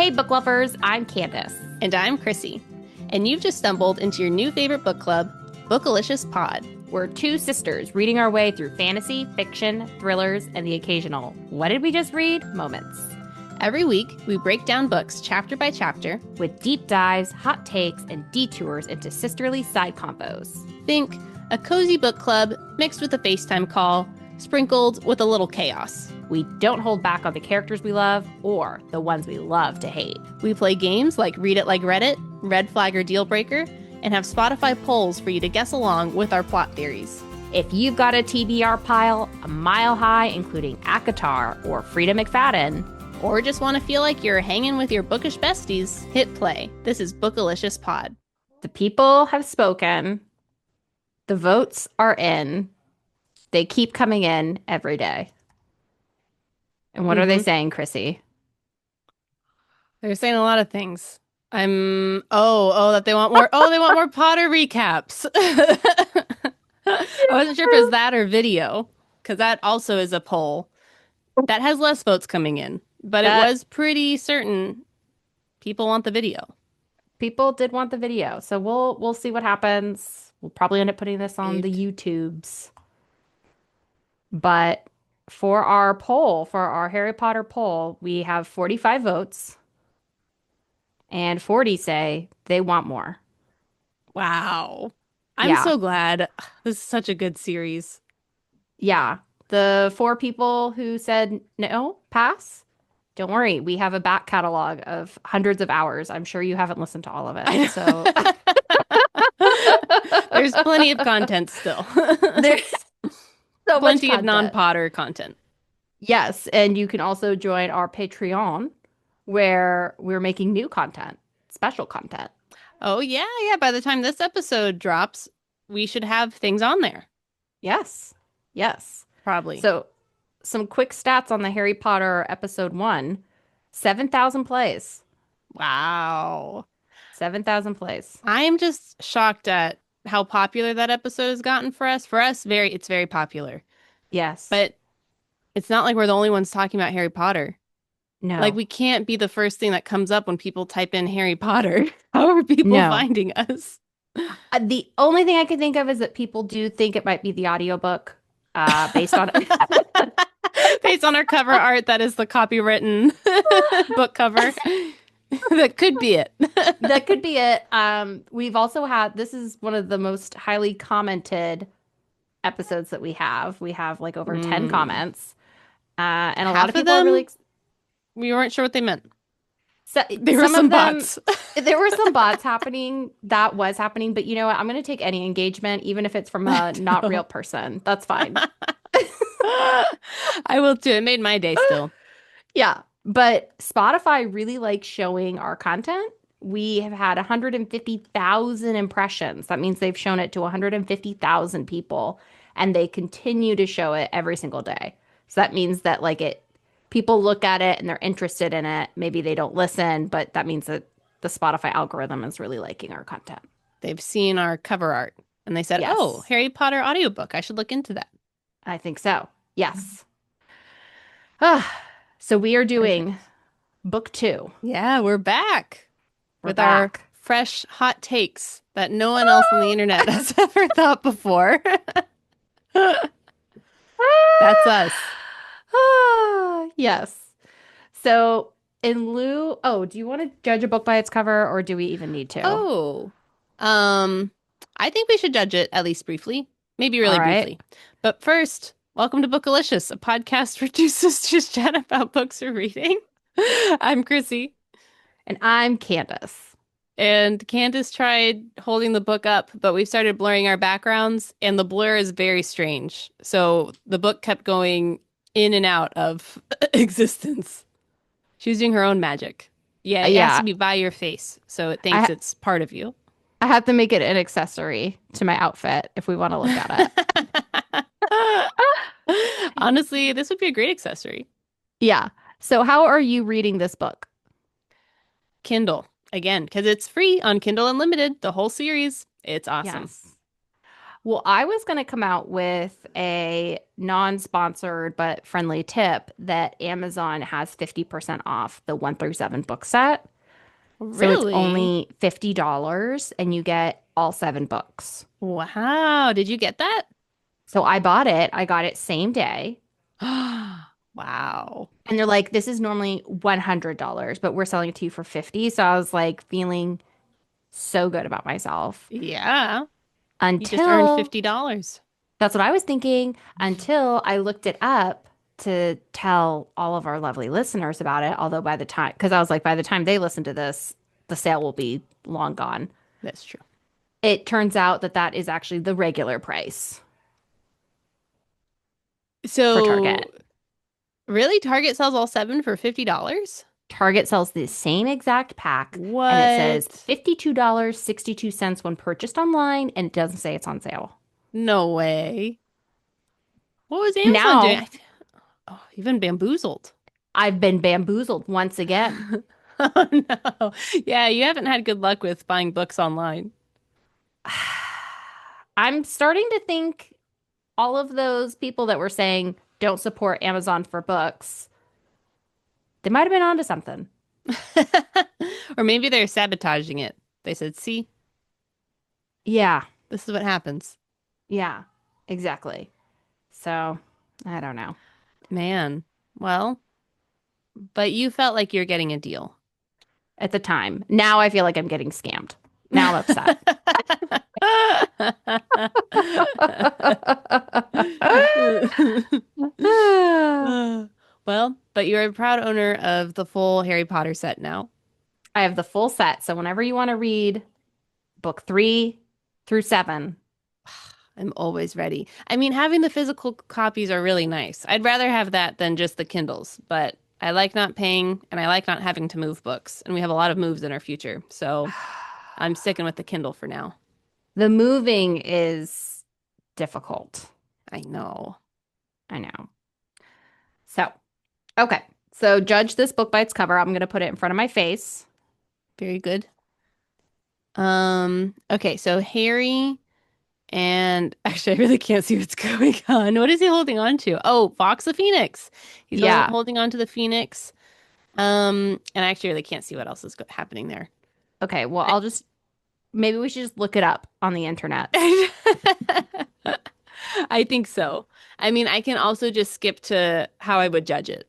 Hey, book lovers, I'm Candice. And I'm Chrissy. And you've just stumbled into your new favorite book club, Bookalicious Pod. We're two sisters reading our way through fantasy, fiction, thrillers, and the occasional "what did we just read" moments. Every week, we break down books chapter by chapter with deep dives, hot takes, and detours into sisterly side combos. Think a cozy book club mixed with a FaceTime call, sprinkled with a little chaos. We don't hold back on the characters we love or the ones we love to hate. We play games like Read It Like Reddit, Red Flag or Deal Breaker, and have Spotify polls for you to guess along with our plot theories. If you've got a TBR pile a mile high, including ACOTAR or Frida McFadden, or just want to feel like you're hanging with your bookish besties, hit play. This is Bookalicious Pod. The people have spoken. The votes are in. They keep coming in every day. And what are they saying, Chrissy? They're saying a lot of things. That they want more. Oh, they want more Potter recaps. I wasn't sure if it was that or video, because that also is a poll that has less votes coming in. But it was pretty certain people want the video. People did want the video, so we'll see what happens. We'll probably end up putting this on the YouTubes. But for our poll, for our Harry Potter poll, we have 45 votes. And 40 say they want more. Wow. I'm so glad. This is such a good series. Yeah. The 4 people who said no, pass, don't worry. We have a back catalog of hundreds of hours. I'm sure you haven't listened to all of it. So there's plenty of content still. There's so plenty of non-Potter content. Yes. And you can also join our Patreon, where we're making new content, special content. Oh, yeah. By the time this episode drops, we should have things on there. Yes. Probably. So some quick stats on the Harry Potter episode 1, 7,000 plays. Wow. 7,000 plays. I am just shocked at how popular that episode has gotten for us. For us, it's very popular. Yes. But it's not like we're the only ones talking about Harry Potter. No. Like, we can't be the first thing that comes up when people type in Harry Potter. How are people finding us? The only thing I can think of is that people do think it might be the audiobook based on based on our cover art. That is the copywritten book cover. That could be it. That could be it. We've also had, this is one of the most highly commented episodes that we have. We have like over 10 comments. And a lot of people are really... We weren't sure what they meant. So, there were some bots. There were some bots happening. That was happening. But you know what? I'm going to take any engagement, even if it's from a not real person. That's fine. I will too. It made my day still. Yeah. But Spotify really likes showing our content. We have had 150,000 impressions. That means they've shown it to 150,000 people. And they continue to show it every single day. So that means that people look at it and they're interested in it. Maybe they don't listen, but that means that the Spotify algorithm is really liking our content. They've seen our cover art and they said, yes. Oh, Harry Potter audiobook. I should look into that. I think so. Yes. So we are doing book 2. Yeah, we're back with our fresh hot takes that no one else on the internet has ever thought before. That's us. Yes. So do you want to judge a book by its cover, or do we even need to? I think we should judge it at least briefly, maybe really briefly. But first, welcome to Bookalicious, a podcast where two sisters chat about books we're reading. I'm Chrissy. And I'm Candice. And Candice tried holding the book up, but we started blurring our backgrounds, and the blur is very strange. So the book kept going in and out of existence. She was doing her own magic. Yeah, it has to be by your face, so it thinks it's part of you. I have to make it an accessory to my outfit if we want to look at it. Honestly, this would be a great accessory. Yeah. So how are you reading this book? Kindle. Again, because it's free on Kindle Unlimited, the whole series. It's awesome. Yes. Well, I was going to come out with a non-sponsored but friendly tip that Amazon has 50% off the 1 through 7 book set. So it's Really? only $50 and you get all 7 books. Wow. Did you get that? So I bought it. I got it same day. Wow. And they're like, this is normally $100, but we're selling it to you for 50. So I was like feeling so good about myself Yeah. You just earned until $50. that's what I was thinking until I looked it up to tell all of our lovely listeners about it. Although by the time, because I was like, by the time they listen to this, the sale will be long gone. That's true. It turns out that that is actually the regular price for So, Target. really? Target sells all seven for $50? Target sells the same exact pack and it says What? $52.62 when purchased online and it doesn't say it's on sale. No way. What was Amazon doing? Now Oh, you've been bamboozled. I've been bamboozled once again. Oh no. Yeah, you haven't had good luck with buying books online. I'm starting to think all of those people that were saying don't support Amazon for books, they might have been onto something. Or maybe they're sabotaging it. They said, see, Yeah, this is what happens. yeah, exactly. So I don't know. Man. Well, but you felt like you're getting a deal. At the time, now I feel like I'm getting scammed. Now I'm upset. Well, but you're a proud owner of the full Harry Potter set now. I have the full set. So whenever you want to read book 3 through 7, I'm always ready. I mean, having the physical copies are really nice. I'd rather have that than just the Kindles, but I like not paying and I like not having to move books. And we have a lot of moves in our future. So I'm sticking with the Kindle for now. the moving is difficult. I know. I know. So, okay. So judge this book by its cover. I'm going to put it in front of my face. Very good. Okay, so Harry and actually I really can't see what's going on. What is he holding on to? Oh, Fox the Phoenix. He's Yeah. holding on to the Phoenix. And I actually really can't see what else is happening there. Okay. Well, I'll just maybe we should just look it up on the internets. I think so. I mean, I can also just skip to how I would judge it.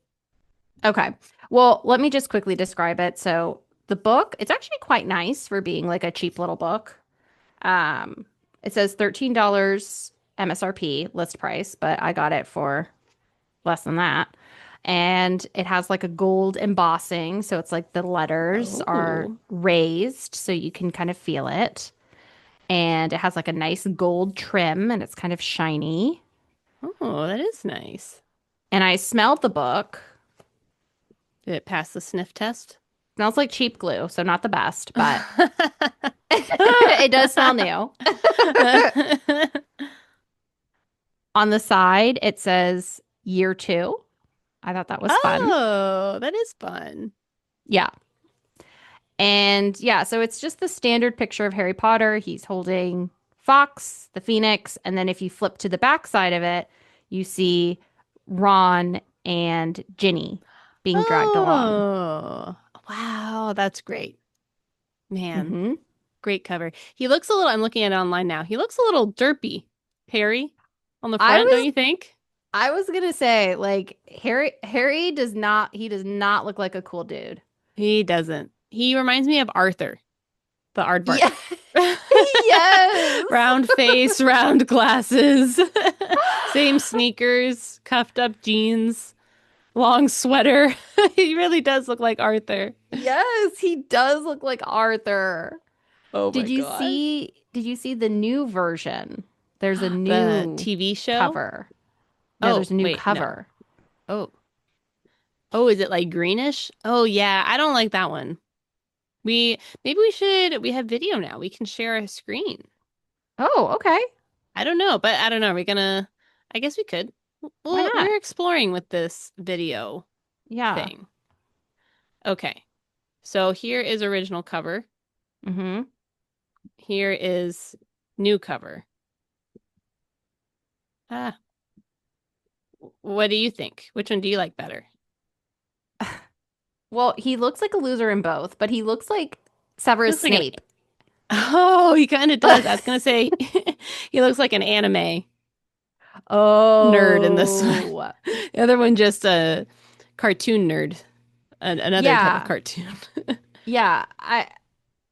Okay. Well, let me just quickly describe it. So, the book, it's actually quite nice for being like a cheap little book. Um, it says $13 MSRP list price, but I got it for less than that. And it has like a gold embossing, so it's like the letters are Oh, raised so you can kind of feel it. And it has like a nice gold trim and it's kind of shiny. oh, that is nice. And I smelled the book. Did it pass the sniff test? Smells like cheap glue, so not the best, but it does smell new. On the side, it says year 2. I thought that was fun. Oh, that is fun. Yeah. And yeah, so it's just the standard picture of Harry Potter. He's holding Fox, the Phoenix, and then if you flip to the back side of it, you see Ron and Ginny being dragged along. Oh, wow, that's great. Man, Hmm. great cover. He looks a little, I'm looking at it online now. He looks a little derpy, Harry, on the I front, don't was you think? I was gonna say like Harry does not look like a cool dude. He doesn't. He reminds me of Arthur, the aardvark. Yeah. Yes. Round face, round glasses, same sneakers, cuffed up jeans, long sweater. He really does look like Arthur. Yes, he does look like Arthur. Oh my gosh. Did you see the new version? There's a The new TV show? cover. No, Oh, there's a new wait, no. cover. Oh. Oh, is it like greenish? Oh yeah, I don't like that one. Maybe we have video now. We can share a screen. Oh, okay. I don't know, but I don't know. We're gonna I guess we could. Why Well, not? we're exploring with this video Yeah. thing. Okay. So here is original cover. Mm-hmm. Here is new cover. Ah, what do you think? Which one do you like better? Well, he looks like a loser in both, but he looks like He Severus looks like an Snape. Oh, he kind of does. I was gonna say he looks like an anime nerd in this one. Oh, The other one just a cartoon nerd, another type of yeah. cartoon. Yeah.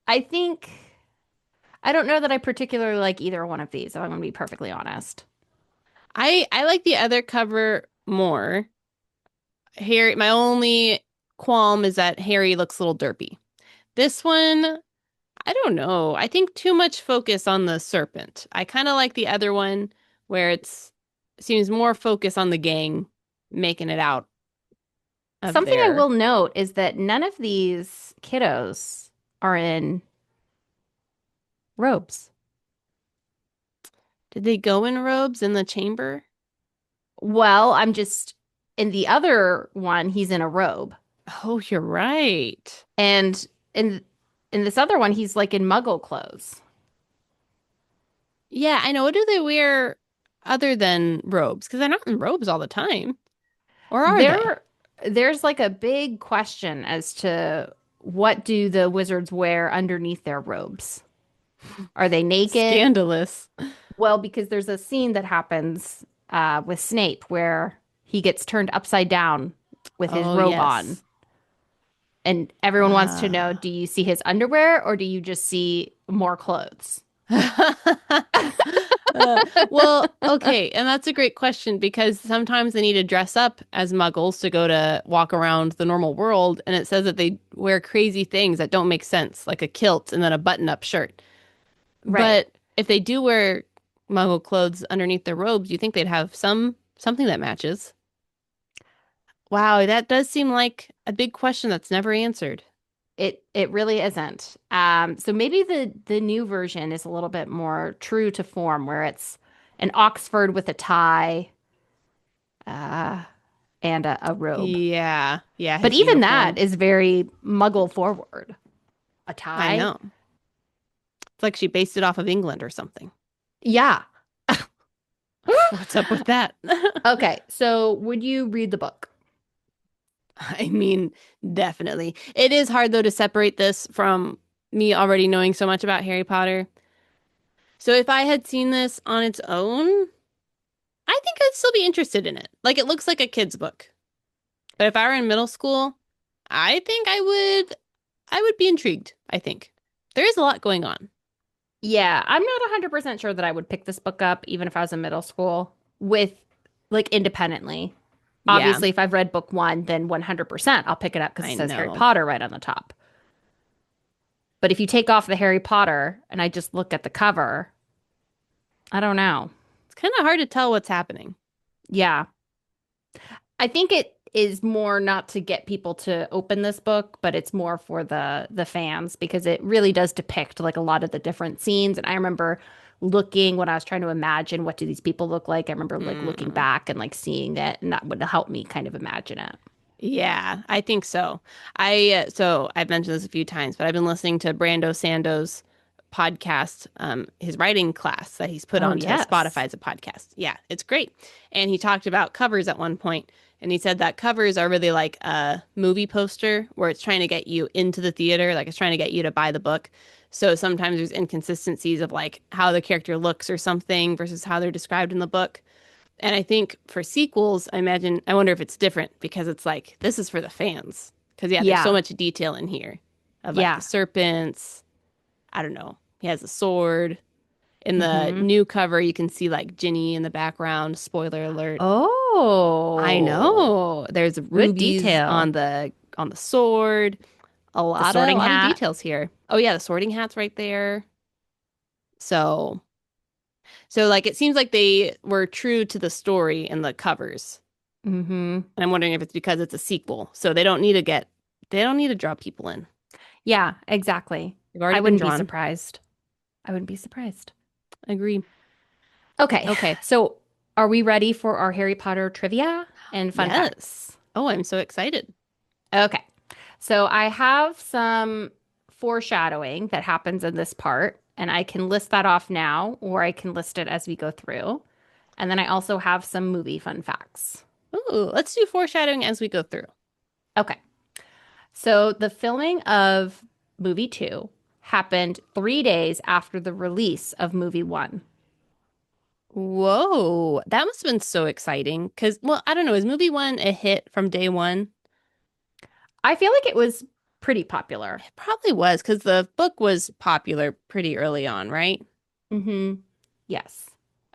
I think I don't know that I particularly like either one of these, if I'm going to be perfectly honest. I like the other cover more. Harry, my only qualm is that Harry looks a little derpy. This one, I don't know. I think too much focus on the serpent. I kind of like the other one where it's seems more focus on the gang making it out of Something I there. will note is that none of these kiddos are in robes. Did they go in robes in the chamber? Well, I'm just in the other one, he's in a robe. Oh, you're right. And in this other one, he's like in muggle clothes. Yeah, I know. What do they wear other than robes? Because they're not in robes all the time. Or are they? There there's like a big question as to what do the wizards wear underneath their robes? Are they naked? Scandalous. Well, because there's a scene that happens with Snape where he gets turned upside down with his Oh, robe on. yes. And everyone wants to know, Ah. do you see his underwear or do you just see more clothes? Well, okay, and that's a great question because sometimes they need to dress up as muggles to go to walk around the normal world, and it says that they wear crazy things that don't make sense, like a kilt and then a button-up shirt. Right. But if they do wear muggle clothes underneath their robes, you think they'd have something that matches. Wow, that does seem like a big question that's never answered. It really isn't. So maybe the new version is a little bit more true to form, where it's an Oxford with a tie, uh, and a robe. Yeah, yeah, But his even that uniform. is very muggle forward. A I tie? know. It's like she based it off of England or something. Yeah. What's up with that? Okay, so would you read the book? I mean, definitely. It is hard though to separate this from me already knowing so much about Harry Potter. So if I had seen this on its own, I think I'd still be interested in it. Like it looks like a kid's book. But if I were in middle school, I think I would be intrigued, I think. There is a lot going on. Yeah, I'm not 100% sure that I would pick this book up even if I was in middle school with like independently. Yeah, Obviously, if I've read book one, then 100% I'll pick it up because it I says Harry know. Potter right on the top. But if you take off the Harry Potter and I just look at the cover, I don't know. It's kind of hard to tell what's happening. Yeah. I think it is more not to get people to open this book, but it's more for the fans because it really does depict like a lot of the different scenes. And I remember looking when I was trying to imagine what do these people look like. I remember like looking Mm. back and like seeing it, and that would help me kind of imagine it. Yeah, I think so. So I've mentioned this a few times, but I've been listening to Brando Sando's podcast, his writing class that he's put Oh, onto Spotify yes. as a podcast. Yeah, it's great. And he talked about covers at one point, and he said that covers are really like a movie poster where it's trying to get you into the theater, like it's trying to get you to buy the book. So sometimes there's inconsistencies of like how the character looks or something versus how they're described in the book. And I think for sequels, I wonder if it's different because it's like, this is for the fans. Because, yeah, there's so Yeah. much detail in here of like the Yeah. serpents. I don't know. He has a sword. In the Hmm. new cover, you can see like Ginny in the background. Spoiler alert. I Oh, know. There's good rubies detail. on the sword. A The lot of a sorting lot of hat. details here. Oh yeah, the sorting hat's right there. So so like it seems like they were true to the story in the covers. Hmm. And I'm wondering if it's because it's a sequel. So they don't need to draw people in. Yeah, exactly. They've I already been wouldn't be drawn. surprised. I wouldn't be surprised. Agree. Okay, Okay. so are we ready for our Harry Potter trivia and fun Yes. facts? Oh, I'm so excited. Okay, so I have some foreshadowing that happens in this part, and I can list that off now, or I can list it as we go through. And then I also have some movie fun facts. Ooh, let's do foreshadowing as we go through. Okay. So the filming of movie two happened 3 days after the release of movie one. Whoa, that must have been so exciting. Because, well, I don't know, is movie one a hit from day one? I feel like it was pretty popular. It probably was, because the book was popular pretty early on, right? Mm-hmm. Yes.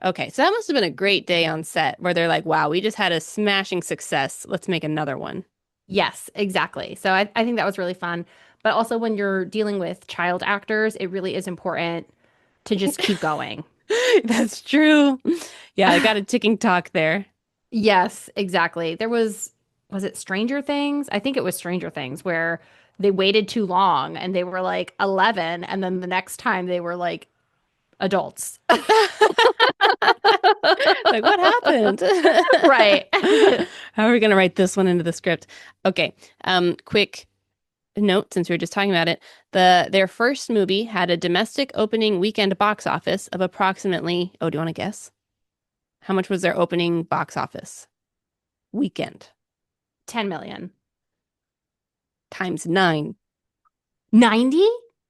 Okay, so that must have been a great day on set where they're like, wow, we just had a smashing success. Let's make another one. Yes, exactly. So I think that was really fun. But also when you're dealing with child actors, it really is important to just keep going. That's true. Yeah, I got a ticking talk there. Yes, exactly. Was it Stranger Things? I think it was Stranger Things where they waited too long and they were like 11 and then the next time they were like adults. Like, what happened? Right. How are we going to write this one into the script? Okay. Quick note since we were just talking about it. Their first movie had a domestic opening weekend box office of approximately, oh, do you want to guess? How much was their opening box office? Weekend 10 million. times nine. 90?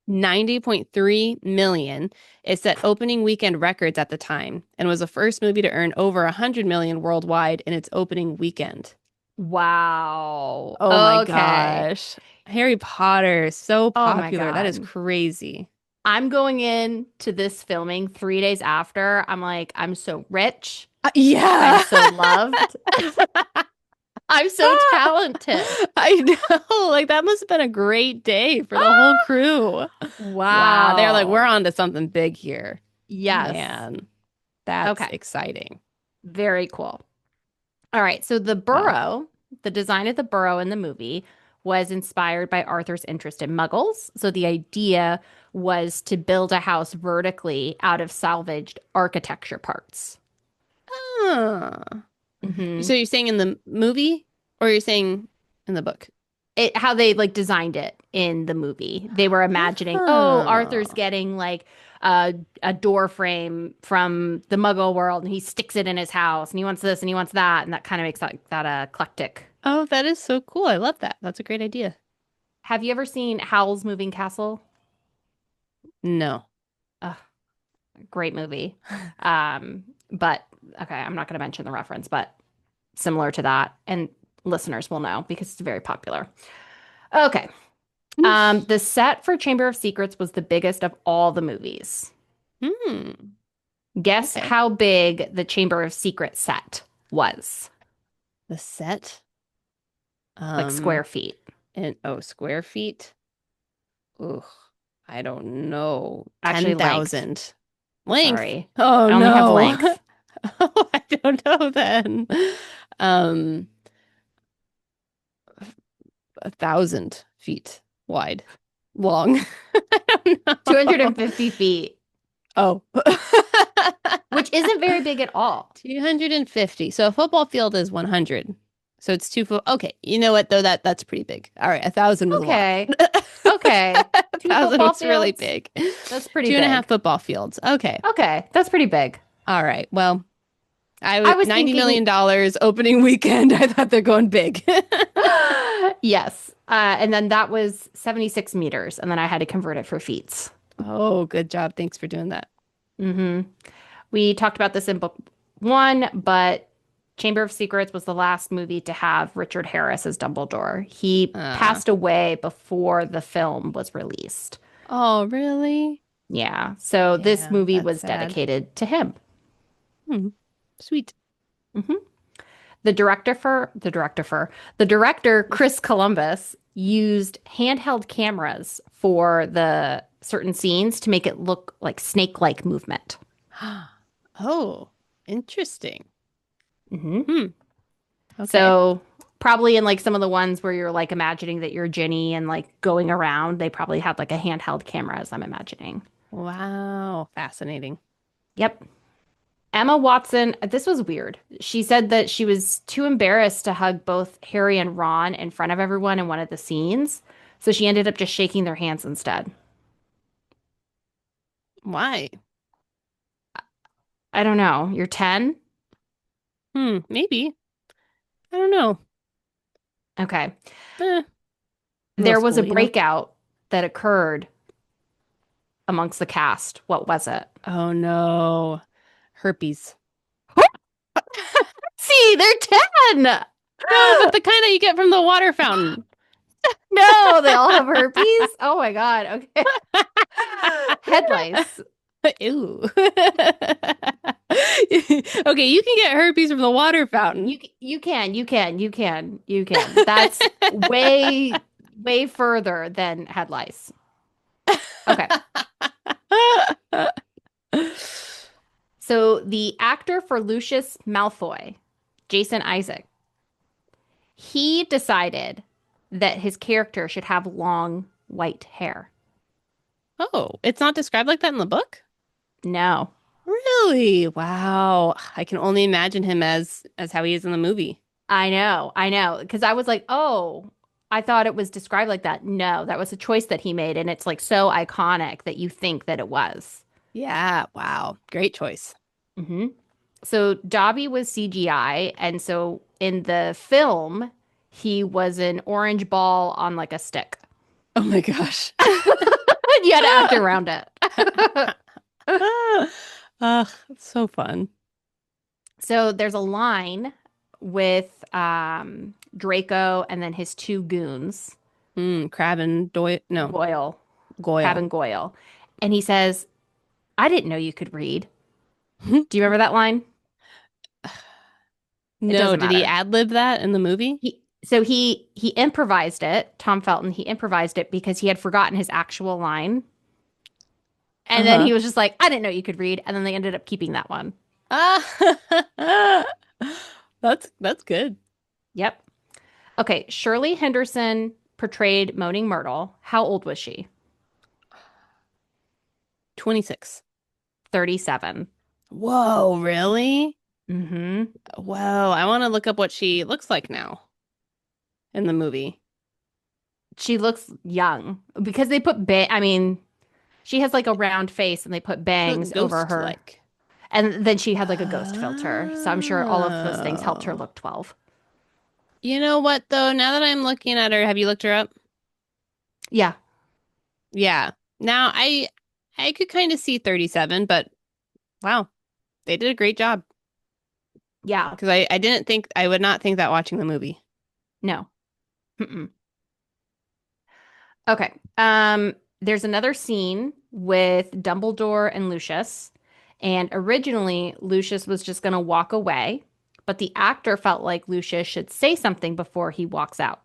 90.3 million. It set opening weekend records at the time and was the first movie to earn over 100 million worldwide in its opening weekend. Wow. Oh my Okay. gosh. Harry Potter is so Oh my popular. That is God. crazy. I'm going in to this filming 3 days after. I'm like, I'm so rich. I'm Yeah. so loved. I'm so talented. I know. Like that must have been a great day for the whole crew. Wow. They're like, we're Wow. on to something big here. Yes. Man, that's Okay. exciting. Very cool. All right. So Wow. the design of the burrow in the movie was inspired by Arthur's interest in muggles. So the idea was to build a house vertically out of salvaged architecture parts. Huh. Hmm. So you're saying in the movie or you're saying in the book? How they like designed it in the movie. They were imagining, oh, Arthur's Oh. getting like a door frame from the Muggle world, and he sticks it in his house, and he wants this and he wants that, and that kind of makes that eclectic. Oh, that is so cool. I love that. That's a great idea. Have you ever seen Howl's Moving Castle? No. Ugh, great movie. But okay, I'm not going to mention the reference, but similar to that, and listeners will know because it's very popular. Okay. The set for Chamber of Secrets was the biggest of all the movies. Hmm. Guess Okay. how big the Chamber of Secrets set was, The set. like square Um, feet. and oh, square feet. Ugh, I don't know. Actually, length. 10,000. Length. Sorry. Oh I only have no. length. Oh, I don't know then. Um, 1,000 feet wide, long. I don't know. 250 feet, Oh. which isn't very big at all. 250. So a football field is 100. So it's 2 foot. Okay. You know what though? That's pretty big. All right. 1,000 was a lot. Okay. Okay. A Two thousand football was really fields. big. That's pretty Two and a half big. football fields. Okay. Okay. That's pretty big. All right. Well, I I would was $90 thinking, million dollars opening weekend. I thought they're going big. yes. And then that was 76 meters. And then I had to convert it for feet. Oh, good job. Thanks for doing that. Hmm. We talked about this in book one, but Chamber of Secrets was the last movie to have Richard Harris as Dumbledore. He Uh, passed away before the film was released. oh, really? Yeah. So this Yeah, movie that's was sad. dedicated to him. Hmm. Sweet. Hmm. The director Chris Columbus used handheld cameras for the certain scenes to make it look like snake-like movement. Oh, interesting. Hmm. Hmm. Okay. So probably in like some of the ones where you're like imagining that you're Ginny and like going around, they probably had like a handheld camera, as I'm imagining. Wow. Fascinating. Yep. Emma Watson, this was weird. She said that she was too embarrassed to hug both Harry and Ron in front of everyone in one of the scenes. So she ended up just shaking their hands instead. Why? I don't know. You're 10? Maybe. I don't know. Okay. Eh, middle There was a school, you know? breakout that occurred amongst the cast. What was it? Oh no. Herpes. See, they're 10. No, but the kind that you get from the water fountain. No, they all have herpes. Oh my God. Okay. Head lice. Ew. Okay, you can get herpes from the water fountain. You can. That's way further than head lice. Okay. So the actor for Lucius Malfoy, Jason Isaac, he decided that his character should have long white hair. Oh, it's not described like that in the book? No. Really? Wow. I can only imagine him as how he is in the movie. I know. Because I was like, oh, I thought it was described like that. No, that was a choice that he made. And it's like so iconic that you think that it was. Yeah, wow. Great choice. Hmm. So Dobby was CGI. And so in the film, he was an orange ball on like a stick. Oh my gosh. You had to act around it. It's so fun. So there's a line with Draco and then his two goons, Crab and Doyle. No, Goyle, Crab Goyle. and Goyle. And he says, I didn't know you could read. Do you remember that line? It No, doesn't did he matter. ad-lib that in the movie? So he improvised it, Tom Felton, he improvised it because he had forgotten his actual line. And then Uh-huh. he was just like, I didn't know you could read. And then they ended up keeping that one. Ah, that's good. Yep. Okay. Shirley Henderson portrayed Moaning Myrtle. How old was she? 26. 37. Whoa, really? Mm-hmm. Whoa, I want to look up what she looks like now in the movie. She looks young because they put I mean, she has like a round face and they put She looks bangs over her. ghost-like. And then she had like a ghost filter. So I'm sure all of those things helped her Oh. look 12. You know what, though? Now that I'm looking at her, have you looked her up? Yeah. Yeah. Now I could kind of see 37, but wow, they did a great job. Yeah. Because I didn't think I would not think that watching the movie. No. Mm-mm. Okay. There's another scene with Dumbledore and Lucius. And originally, Lucius was just going to walk away, but the actor felt like Lucius should say something before he walks out.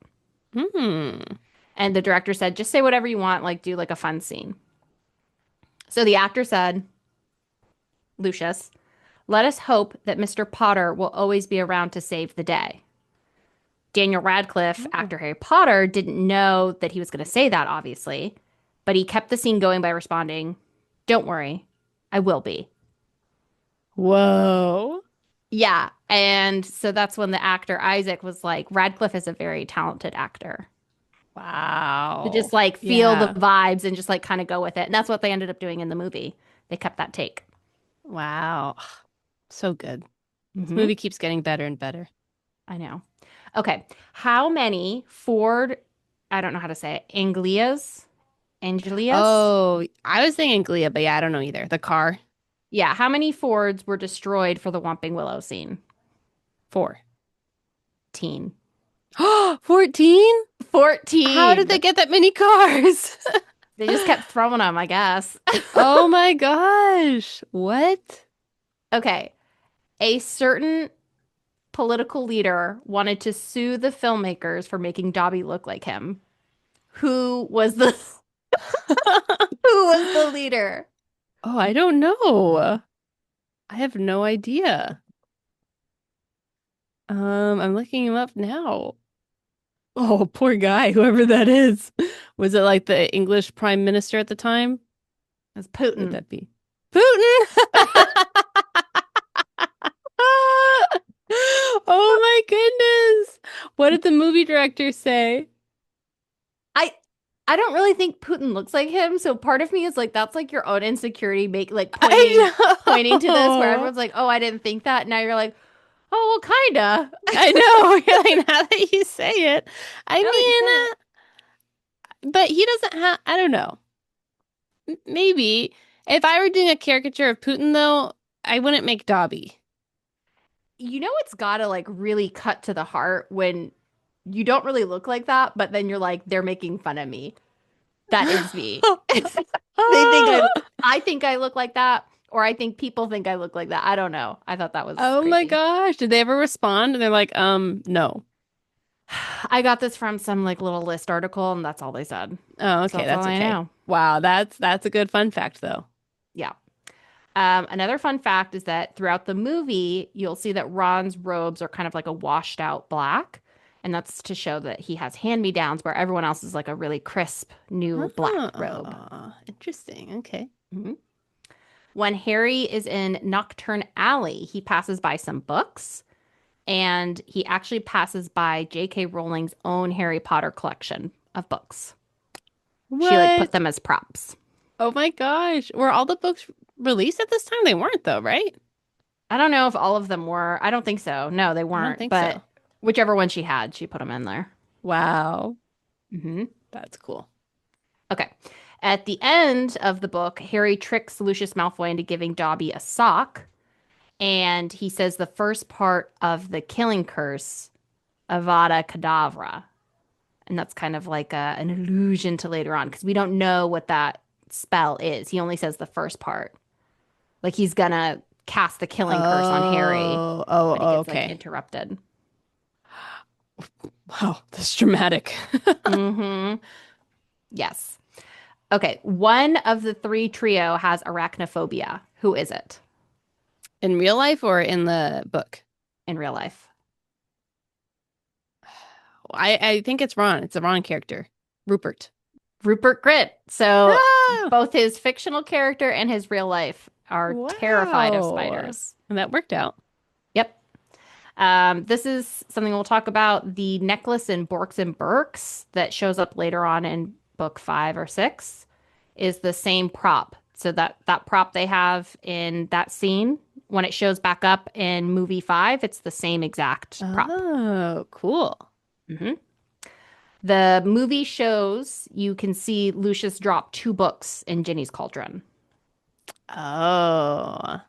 Hmm. And the director said, just say whatever you want, like do like a fun scene. So the actor said, Lucius, let us hope that Mr. Potter will always be around to save the day. Daniel Radcliffe, Oh. actor Harry Potter, didn't know that he was going to say that, obviously, but he kept the scene going by responding, don't worry, I will be. Whoa. Yeah. And so that's when the actor Isaac was like, Radcliffe is a very talented actor. To just Wow. like feel the Yeah. vibes and just like kind of go with it. And that's what they ended up doing in the movie. They kept that take. Wow. So good. This Hmm. movie keeps getting better and better. I know. Okay. How many Ford, I don't know how to say it, Anglias? Oh, I was thinking Glee, but yeah, I don't know either. The car. Yeah. How many Fords were destroyed for the Whomping Willow scene? 4. Teen. 14? How did they 14. get that many cars? They just kept throwing them, I guess. Oh my gosh. What? Okay. A certain political leader wanted to sue the filmmakers for making Dobby look like him. Who was the who was the leader? Oh, I don't know. I have no idea. I'm looking him up now. Oh, poor guy, whoever that is. Was it like the English Prime Minister at the time? It's Who would Putin. that be? Putin! Oh my goodness. What did the movie director say? I I don't really think Putin looks like him, so part of me is like that's like your own insecurity make like pointing I to this where know. everyone's like, "Oh, I didn't think that." Now you're like, Oh, well, kinda. I know, really, now that you say it. I Now that you say it. mean, but he doesn't have, I don't know. Maybe. If I were doing a caricature of Putin, though, I wouldn't make Dobby. You know it's gotta like really cut to the heart when you don't really look like that, but then you're like, they're making fun of me. That is me. They think I think I look like that, or I think people think I look like that. I don't know. I thought that was Oh my crazy. gosh. Did they ever respond? And they're like, no. I got this from some like little list article, and that's all they said. Oh, So okay, that's all that's I okay. know. Wow, that's a good fun fact though. Yeah. Another fun fact is that throughout the movie, you'll see that Ron's robes are kind of like a washed out black. And that's to show that he has hand-me-downs where everyone else is like a really crisp new black robe. Interesting. Okay. Mhm. When Harry is in Nocturne Alley, he passes by some books and he actually passes by J.K. Rowling's own Harry Potter collection of books. She like put What? them as props. Oh my gosh. Were all the books released at this time? They weren't though, right? I don't know if all of them were. I don't think so. No, they I don't weren't. think so. But whichever one she had, she put them in there. Wow. Hmm. That's cool. Okay. At the end of the book, Harry tricks Lucius Malfoy into giving Dobby a sock, and he says the first part of the killing curse, Avada Kedavra. And that's kind of like an allusion to later on because we don't know what that spell is. He only says the first part. Like he's gonna cast the killing curse on Harry, but he gets like Okay. interrupted. Wow, that's dramatic. Hmm. Yes. Okay. One of the three trio has arachnophobia. Who is it In real life or in the book? in real life? I think it's Ron. It's a Ron character. Rupert. Rupert Grint. So Ah, both his fictional character and his real life are terrified of wow. spiders. And that worked out. Yep. This is something we'll talk about. The necklace in Borks and Burks that shows up later on in book 5 or 6 is the same prop. So that prop they have in that scene, when it shows back up in movie 5, it's the same exact prop. Oh, cool. Hmm. The movie shows you can see Lucius drop 2 books in Ginny's cauldron Oh,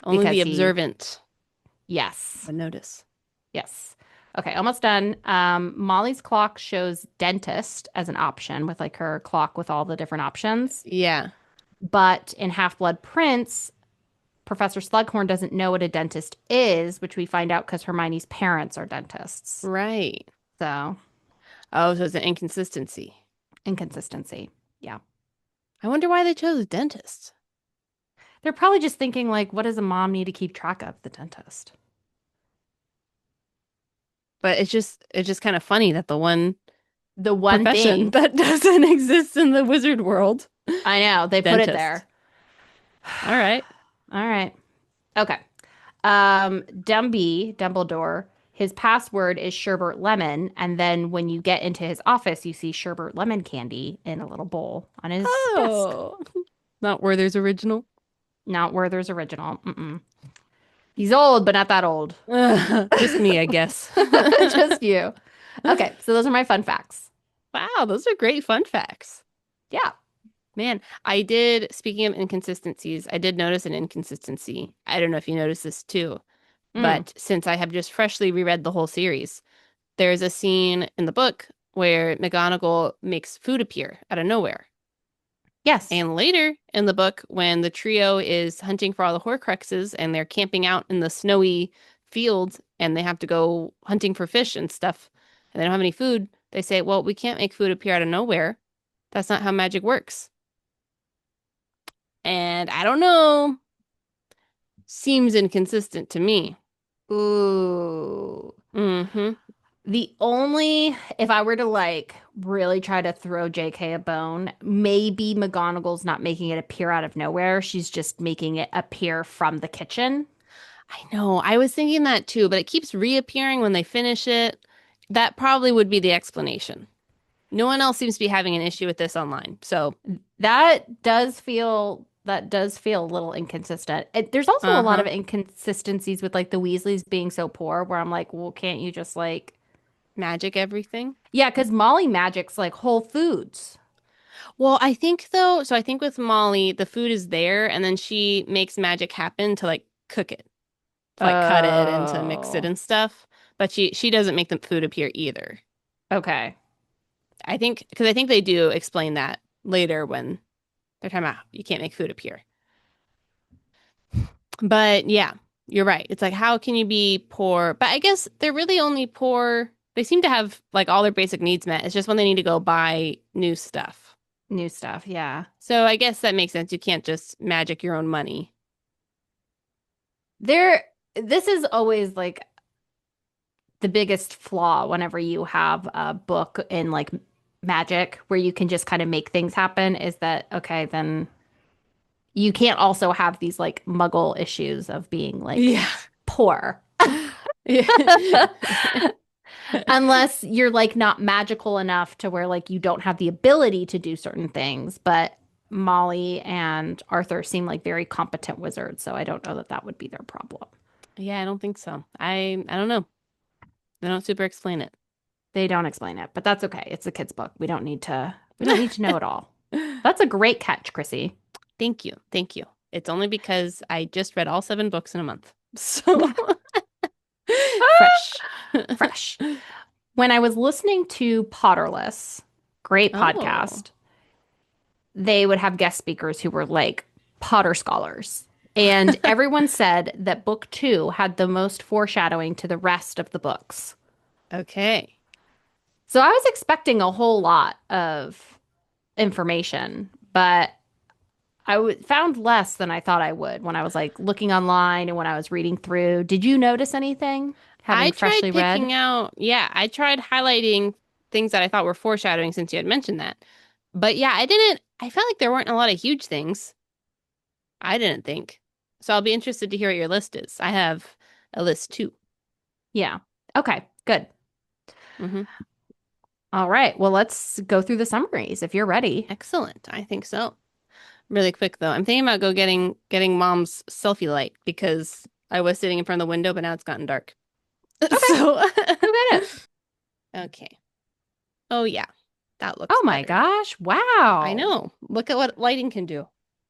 only because the he, observant yes, would notice. yes. Okay, almost done. Molly's clock shows dentist as an option with like her clock with all the different options. Yeah, But in Half-Blood Prince, Professor Slughorn doesn't know what a dentist is, which we find out because Hermione's parents are dentists. right. So, Oh, so it's an inconsistency. inconsistency. Yeah. I wonder why they chose a dentist. They're probably just thinking like, what does a mom need to keep track of? The dentist. But it's just kind of funny that the one The one profession thing that doesn't exist in the wizard world, I know, they put it dentist. there. All right. All right. Okay. Dumbledore, his password is Sherbert Lemon, and then when you get into his office, you see Sherbert Lemon candy in a little bowl on his desk. Oh, not Werther's original. Not Werther's original. Mm-mm. He's old, but not that old. Just me, I guess. Just you. Okay, so those are my fun facts. Wow, those are great fun facts. Yeah. Man, speaking of inconsistencies, I did notice an inconsistency. I don't know if you noticed this too, Mm. but since I have just freshly reread the whole series, there's a scene in the book where McGonagall makes food appear out of nowhere. Yes. And later in the book, when the trio is hunting for all the Horcruxes and they're camping out in the snowy fields and they have to go hunting for fish and stuff, and they don't have any food, they say, well, we can't make food appear out of nowhere. That's not how magic works. And I don't know, seems inconsistent to me. Ooh. Mm-hmm. If I were to like really try to throw JK a bone, maybe McGonagall's not making it appear out of nowhere. She's just making it appear from the kitchen. I know. I was thinking that too, but it keeps reappearing when they finish it. That probably would be the explanation. No one else seems to be having an issue with this online. So, That does feel That does feel a little inconsistent. There's also a lot of Uh-huh. inconsistencies with like the Weasleys being so poor, where I'm like, well, can't you just like, Magic everything. yeah, because Molly Magic's like Whole Foods. Well, I think though, so I think with Molly, the food is there and then she makes magic happen to like cook it, to like cut it and to mix it Oh, and stuff. But she doesn't make the food appear either. okay. I think because I think they do explain that later when they're talking about you can't make food appear. But yeah, you're right. It's like how can you be poor? But I guess they're really only poor. They seem to have like all their basic needs met. It's just when they need to go buy new stuff. New stuff, yeah. So I guess that makes sense. You can't just magic your own money. There, this is always like the biggest flaw whenever you have a book in like magic where you can just kind of make things happen is that, okay, then you can't also have these like muggle issues of being like Yeah. poor. Yeah. Unless you're like not magical enough to where like you don't have the ability to do certain things. But Molly and Arthur seem like very competent wizards, so I don't know that that would be their problem. Yeah, I don't think so. I don't know. They don't super explain it. They don't explain it, but that's okay. It's a kid's book. We don't need to know it all. That's a great catch, Chrissy. Thank you. Thank you. It's only because I just read all 7 books in a month. So fresh. Fresh. When I was listening to Potterless, great Oh, podcast, they would have guest speakers who were like Potter scholars. And everyone said that book two had the most foreshadowing to the rest of the books. okay. So I was expecting a whole lot of information, but found less than I thought I would when I was like looking online and when I was reading through. Did you notice anything I having tried freshly read? picking out, yeah, I tried highlighting things that I thought were foreshadowing since you had mentioned that. But yeah, I felt like there weren't a lot of huge things. I didn't think. So I'll be interested to hear what your list is. I have a list too. Yeah. Okay, good. Hmm. All right. Well, let's go through the summaries if you're ready. Excellent. I think so. Really quick though, I'm thinking about go getting mom's selfie light because I was sitting in front of the window, but now it's gotten dark. Okay, So go get it. okay. Oh yeah, that looks Oh my better. gosh. I Wow. know. Look at what lighting can do.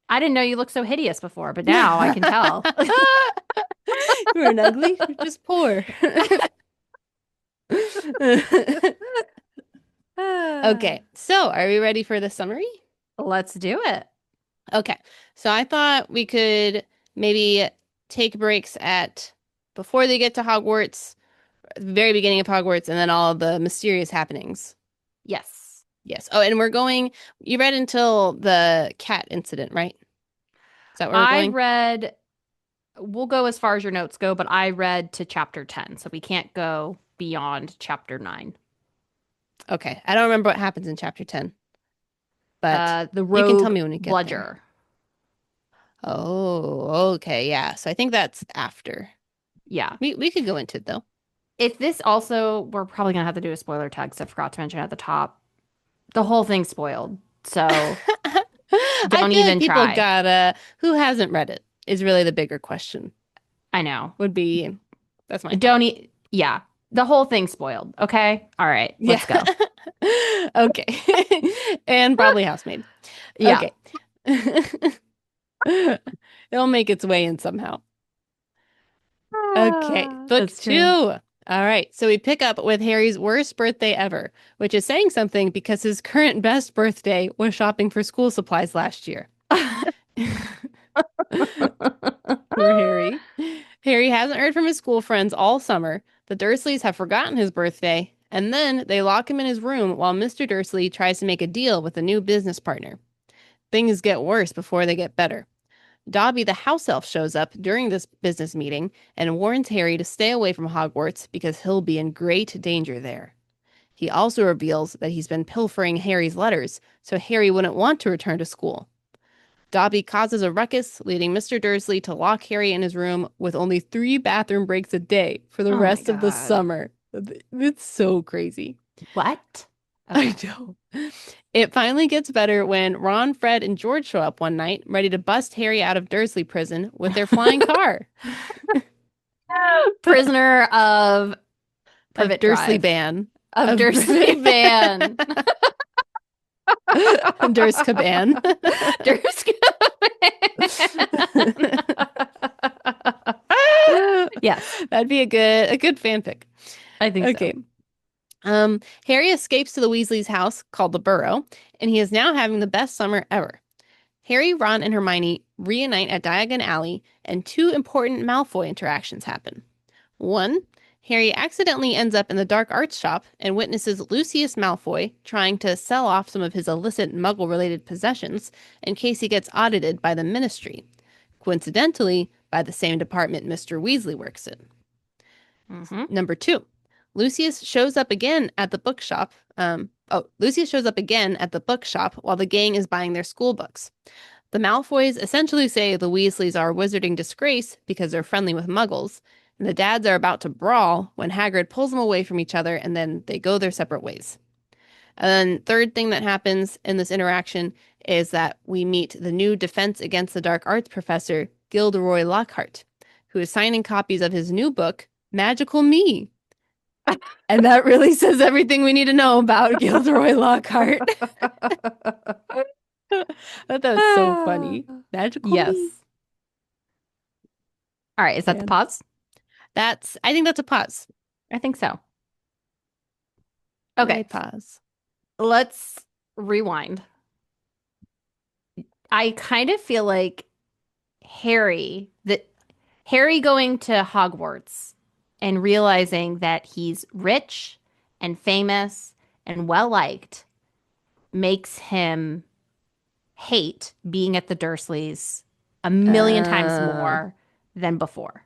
I didn't know you looked so hideous before, but now I can tell. You weren't ugly, you're just poor. Okay, so are we ready for the summary? Let's do it. Okay, so I thought we could maybe take breaks at before they get to Hogwarts, the very beginning of Hogwarts, and then all of the mysterious happenings. Yes. Yes. Oh, and you read until the cat incident, right? Is that where we're I going? read, we'll go as far as your notes go, but I read to chapter 10, so we can't go beyond chapter 9. Okay. I don't remember what happens in chapter 10, but The you can tell rogue me when we get there. bludger. Oh, okay. Yeah. So I think that's after. Yeah. We could go into it though. If this also, we're probably gonna have to do a spoiler tag, 'cause I forgot to mention at the top. The whole thing's spoiled. So I don't feel like even people try. gotta, who hasn't read it is really the bigger question. I know. Would be, that's my thought. Don't eat. Yeah. The whole thing's spoiled. Okay. All right. Yeah. Let's go. Okay. And probably housemaid. Yeah. Okay. It'll make its way in somehow. Okay. Book That's true. two. All right. So we pick up with Harry's worst birthday ever, which is saying something because his current best birthday was shopping for school supplies last year. Poor Harry. Harry hasn't heard from his school friends all summer. The Dursleys have forgotten his birthday, and then they lock him in his room while Mr. Dursley tries to make a deal with a new business partner. Things get worse before they get better. Dobby the house elf shows up during this business meeting and warns Harry to stay away from Hogwarts because he'll be in great danger there. He also reveals that he's been pilfering Harry's letters, so Harry wouldn't want to return to school. Dobby causes a ruckus, leading Mr. Dursley to lock Harry in his room with only 3 bathroom breaks a day for the Oh my rest of the God. summer. It's so crazy. What? I Okay. know. It finally gets better when Ron, Fred, and George show up one night, ready to bust Harry out of Dursley prison with their flying car Prisoner of of Privet Dursley Drive Ban. of Of Dursley Van. Durskaban. Durst Yes, That'd be a good fanfic. I think so. Okay. Harry escapes to the Weasleys' house called the Burrow, and he is now having the best summer ever. Harry, Ron, and Hermione reunite at Diagon Alley, and two important Malfoy interactions happen. One, Harry accidentally ends up in the dark arts shop and witnesses Lucius Malfoy trying to sell off some of his illicit muggle-related possessions in case he gets audited by the Ministry, coincidentally by the same department Mr. Weasley works in. Hmm. Number two, Lucius shows up again at the bookshop. Lucius shows up again at the bookshop while the gang is buying their school books. The Malfoys essentially say the Weasleys are a wizarding disgrace because they're friendly with muggles, and the dads are about to brawl when Hagrid pulls them away from each other and then they go their separate ways. And then third thing that happens in this interaction is that we meet the new Defense Against the Dark Arts professor, Gilderoy Lockhart, who is signing copies of his new book, Magical Me. And that really says everything we need to know about Gilderoy Lockhart. I thought that was so funny. Magical Yes. Me. All right, is that the Man. pause? I think that's a pause. I think so. Hooray, Okay, pause. let's rewind. I kind of feel like Harry going to Hogwarts and realizing that he's rich and famous and well liked makes him hate being at the Dursleys a million times Uh, more than before.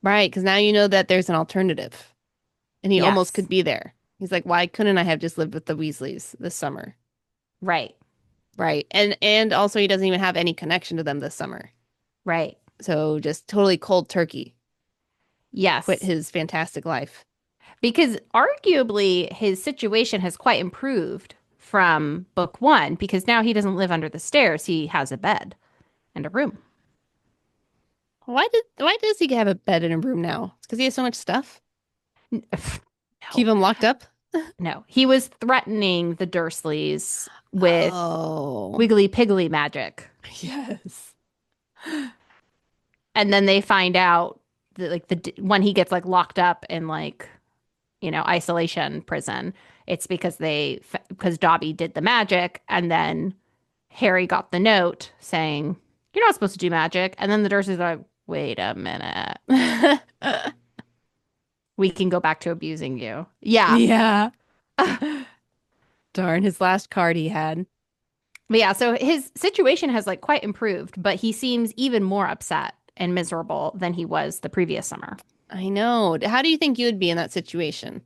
right, because now you know that there's an alternative. And he almost Yes, could be there. He's like, why couldn't I have just lived with the Weasleys this summer? right, Right. And also he doesn't even have any connection to them this summer. right. So just totally cold turkey. Quit Yes, his fantastic life. because arguably his situation has quite improved from book one because now he doesn't live under the stairs. He has a bed and a room. Why does he have a bed in a room now? It's because he has so much stuff. No, Keep him locked up? no. He was threatening the Dursleys with Oh, wiggly piggly magic. yes. And then they find out that when he gets like locked up in isolation prison, it's because Dobby did the magic and then Harry got the note saying, "You're not supposed to do magic." And then the Dursleys are like, "Wait a minute. We can go back to abusing you." Yeah. Yeah. Darn, his last card he had. But yeah, so his situation has like quite improved, but he seems even more upset and miserable than he was the previous summer. I know. How do you think you would be in that situation?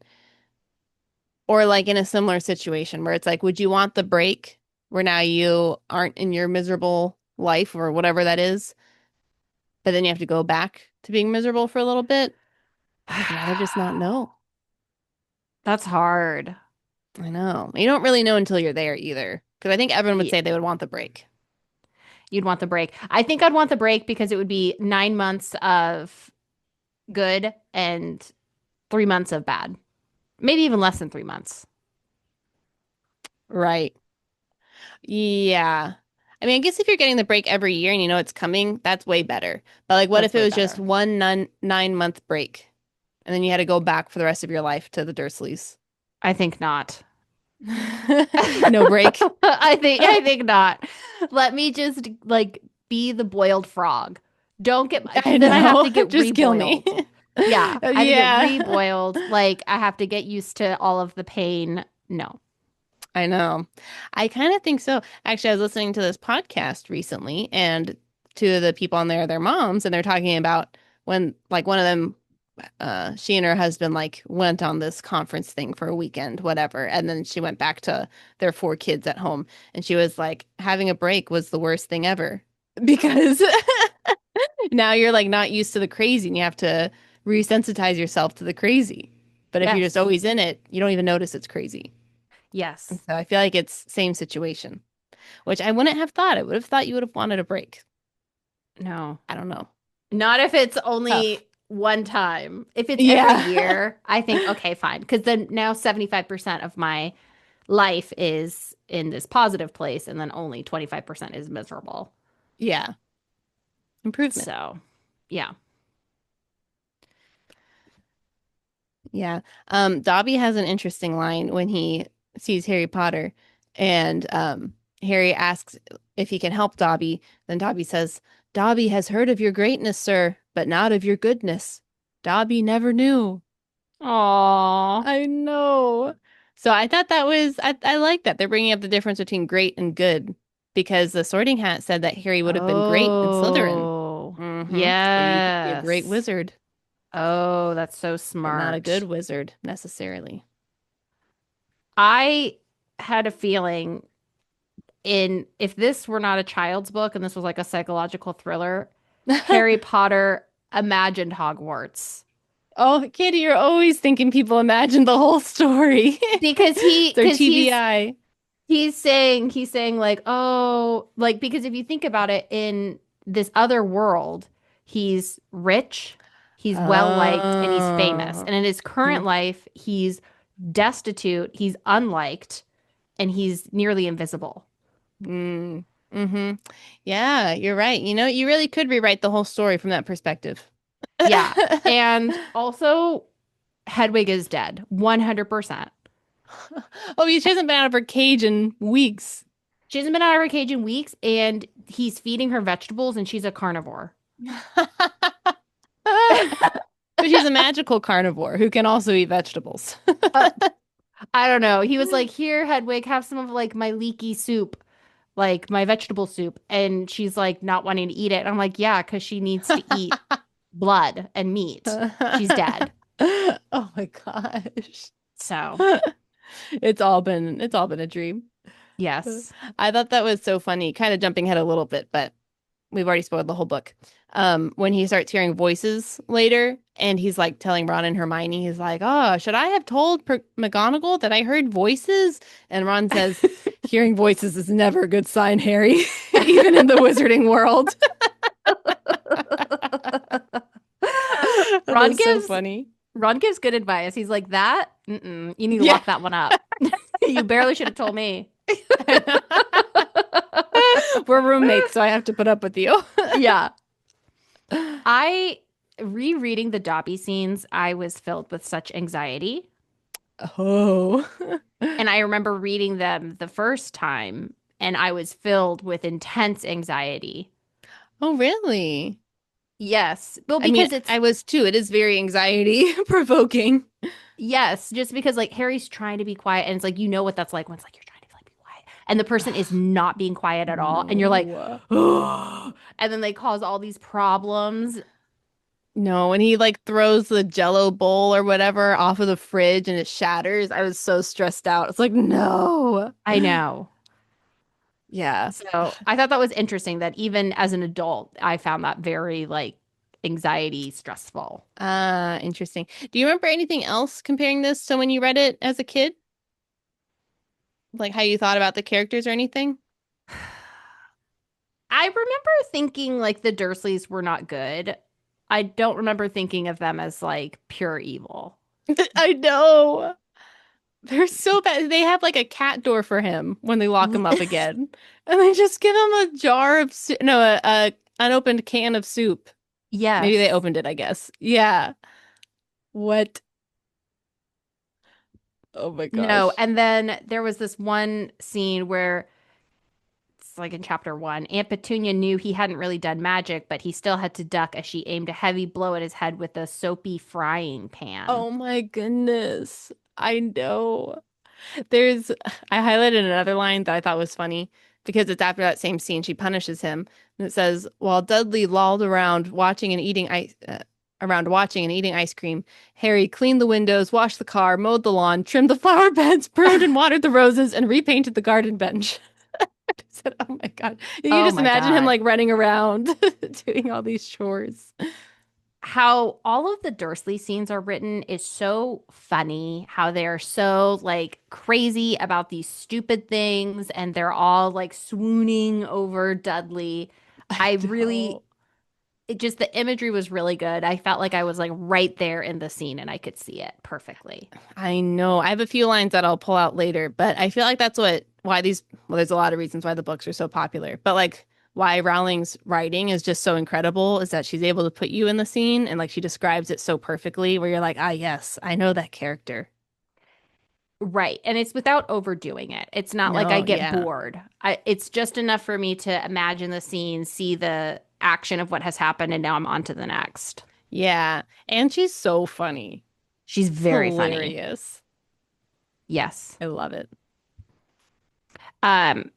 Or like in a similar situation where it's like, would you want the break where now you aren't in your miserable life or whatever that is, but then you have to go back to being miserable for a little bit? I'd rather just not know. That's hard. I know. You don't really know until you're there either. Because I think everyone would Yeah, say they would want the break. you'd want the break. I think I'd want the break because it would be 9 months of good and 3 months of bad. Maybe even less than 3 months. Right. Yeah. I mean, I guess if you're getting the break every year and you know it's coming, that's way better. But like, what That's if it way was just better. one 9-month break and then you had to go back for the rest of your life to the Dursleys? I think not. No break. I think not. Let me just like be the boiled frog. Don't get I then I have know. to get Just kill me. reboiled. Yeah, I have to get Yeah. reboiled. Like I have to get used to all of the pain. No. I know. I kind of think so. Actually, I was listening to this podcast recently, and two of the people on there are their moms, and they're talking about when, like, one of them, she and her husband, like, went on this conference thing for a weekend, whatever. And then she went back to their four kids at home, and she was like, having a break was the worst thing ever because now you're like not used to the crazy and you have to resensitize yourself to the crazy. But if you're just Yes. always in it, you don't even notice it's crazy. Yes. And so I feel like it's same situation, which I wouldn't have thought. I would have thought you would have wanted a break. No. I don't know. Not if it's Tough. only one time. If it's every Yeah. year, I think, okay, fine. Because then now 75% of my life is in this positive place, and then only 25% is miserable. Yeah. Improvement. So, yeah. Yeah. Dobby has an interesting line when he sees Harry Potter and Harry asks if he can help Dobby. Then Dobby says, Dobby has heard of your greatness, sir, but not of your goodness. Dobby never knew. Aw. I know. So I thought I like that. They're bringing up the difference between great and good because the Sorting Hat said that Harry would have been great in Slytherin. Oh, Or you could be a great yes. wizard, Oh, that's so but not a good smart. wizard necessarily. I had a feeling in if this were not a child's book and this was like a psychological thriller, Harry Potter imagined Hogwarts. Oh, Katie, you're always thinking people imagine the whole story. Because he Their because TBI. he's saying like, oh, like because if you think about it in this other world, he's rich, he's well liked, and he's famous. Oh. And in his current Mhm. life, he's destitute, he's unliked, and he's nearly invisible. Mm. Hmm. Yeah, you're right. You know, you really could rewrite the whole story from that perspective. Yeah. And also Hedwig is dead, 100%. Oh, she hasn't been out of her cage in weeks. She hasn't been out of her cage in weeks, and he's feeding her vegetables, and she's a carnivore. But she's a magical carnivore who can also eat vegetables. Uh, I don't know. He was like, "Here, Hedwig, have some of like my leaky soup, like my vegetable soup." And she's like not wanting to eat it. And I'm like, "Yeah, because she needs to eat blood and meat. She's dead." Oh my gosh. So, It's all been a dream. yes. I thought that was so funny, kind of jumping ahead a little bit, but we've already spoiled the whole book. When he starts hearing voices later and he's like telling Ron and Hermione, he's like, "Oh, should I have told McGonagall that I heard voices?" And Ron says, "Hearing voices is never a good sign, Harry, even in the wizarding world." That Ron was so gives funny. Ron gives good advice. He's like, "That, you need to Yeah. lock that one up. You barely should have told me." We're roommates, so I have to put up with you. Yeah. I rereading the Dobby scenes, I was filled with such anxiety. Oh. And I remember reading them the first time and I was filled with intense anxiety. Oh, really? Yes. Well, I mean, because it's I was too. It is very anxiety provoking. yes, just because like Harry's trying to be quiet and it's like you know what that's like when it's like you're trying to like be quiet and the person is not being quiet at all and you're like, No. "Oh." And then they cause all these problems. No, and he like throws the Jello bowl or whatever off of the fridge and it shatters. I was so stressed out. It's like, no. I know. Yeah. So I thought that was interesting that even as an adult, I found that very like anxiety stressful. Interesting. Do you remember anything else comparing this to when you read it as a kid? Like how you thought about the characters or anything? I remember thinking like the Dursleys were not good. I don't remember thinking of them as like pure evil. I know. They're so bad. They have like a cat door for him when they lock him up again. And they just give him a jar of no, a unopened can of soup. Maybe they Yes. opened it, I guess. Yeah. What? Oh my No. gosh. And then there was this one scene where it's like in chapter one, Aunt Petunia knew he hadn't really done magic, but he still had to duck as she aimed a heavy blow at his head with a soapy frying pan. Oh my goodness. I know. There's, I highlighted another line that I thought was funny because it's after that same scene. She punishes him. And it says, while Dudley lolled around watching and eating ice cream, Harry cleaned the windows, washed the car, mowed the lawn, trimmed the flower beds, pruned and watered the roses, and repainted the garden bench. I said, oh my God. You can Oh just my imagine him God. like running around doing all these chores. how all of the Dursley scenes are written is so funny, how they're so like crazy about these stupid things and they're all like swooning over Dudley. I I really know. it just the imagery was really good. I felt like I was like right there in the scene and I could see it perfectly. I know. I have a few lines that I'll pull out later, but I feel like that's why these, well, there's a lot of reasons why the books are so popular, but like why Rowling's writing is just so incredible is that she's able to put you in the scene and like she describes it so perfectly where you're like, ah, yes, I know that character. Right. And it's without overdoing it. It's not like I No, get yeah. bored. It's just enough for me to imagine the scene, see the action of what has happened, and now I'm on to the next. Yeah. And she's so funny. She's It's very funny. hilarious. Yes. I love it. Um,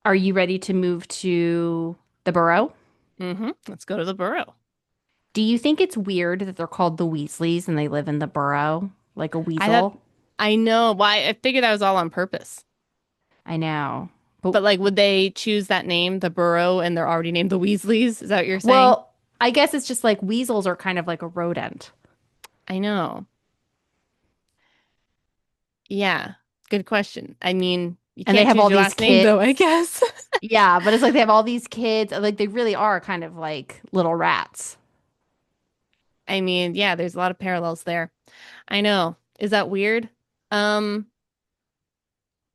are you ready to move to the Burrow? Let's go to the burrow. Do you think it's weird that they're called the Weasleys and they live in the Burrow like a I thought weasel? I know why I figured that was all on purpose. I know. But But like would they choose that name, the burrow, and they're already named the Weasleys? Is that what you're saying? well, I guess it's just like weasels are kind of like a rodent. I know. Yeah. Good question. I mean, you And they can't have choose all your these last name though, I kids. guess. Yeah, but it's like they have all these kids. Like they really are kind of like little rats. I mean, yeah, there's a lot of parallels there. I know. Is that weird? Um,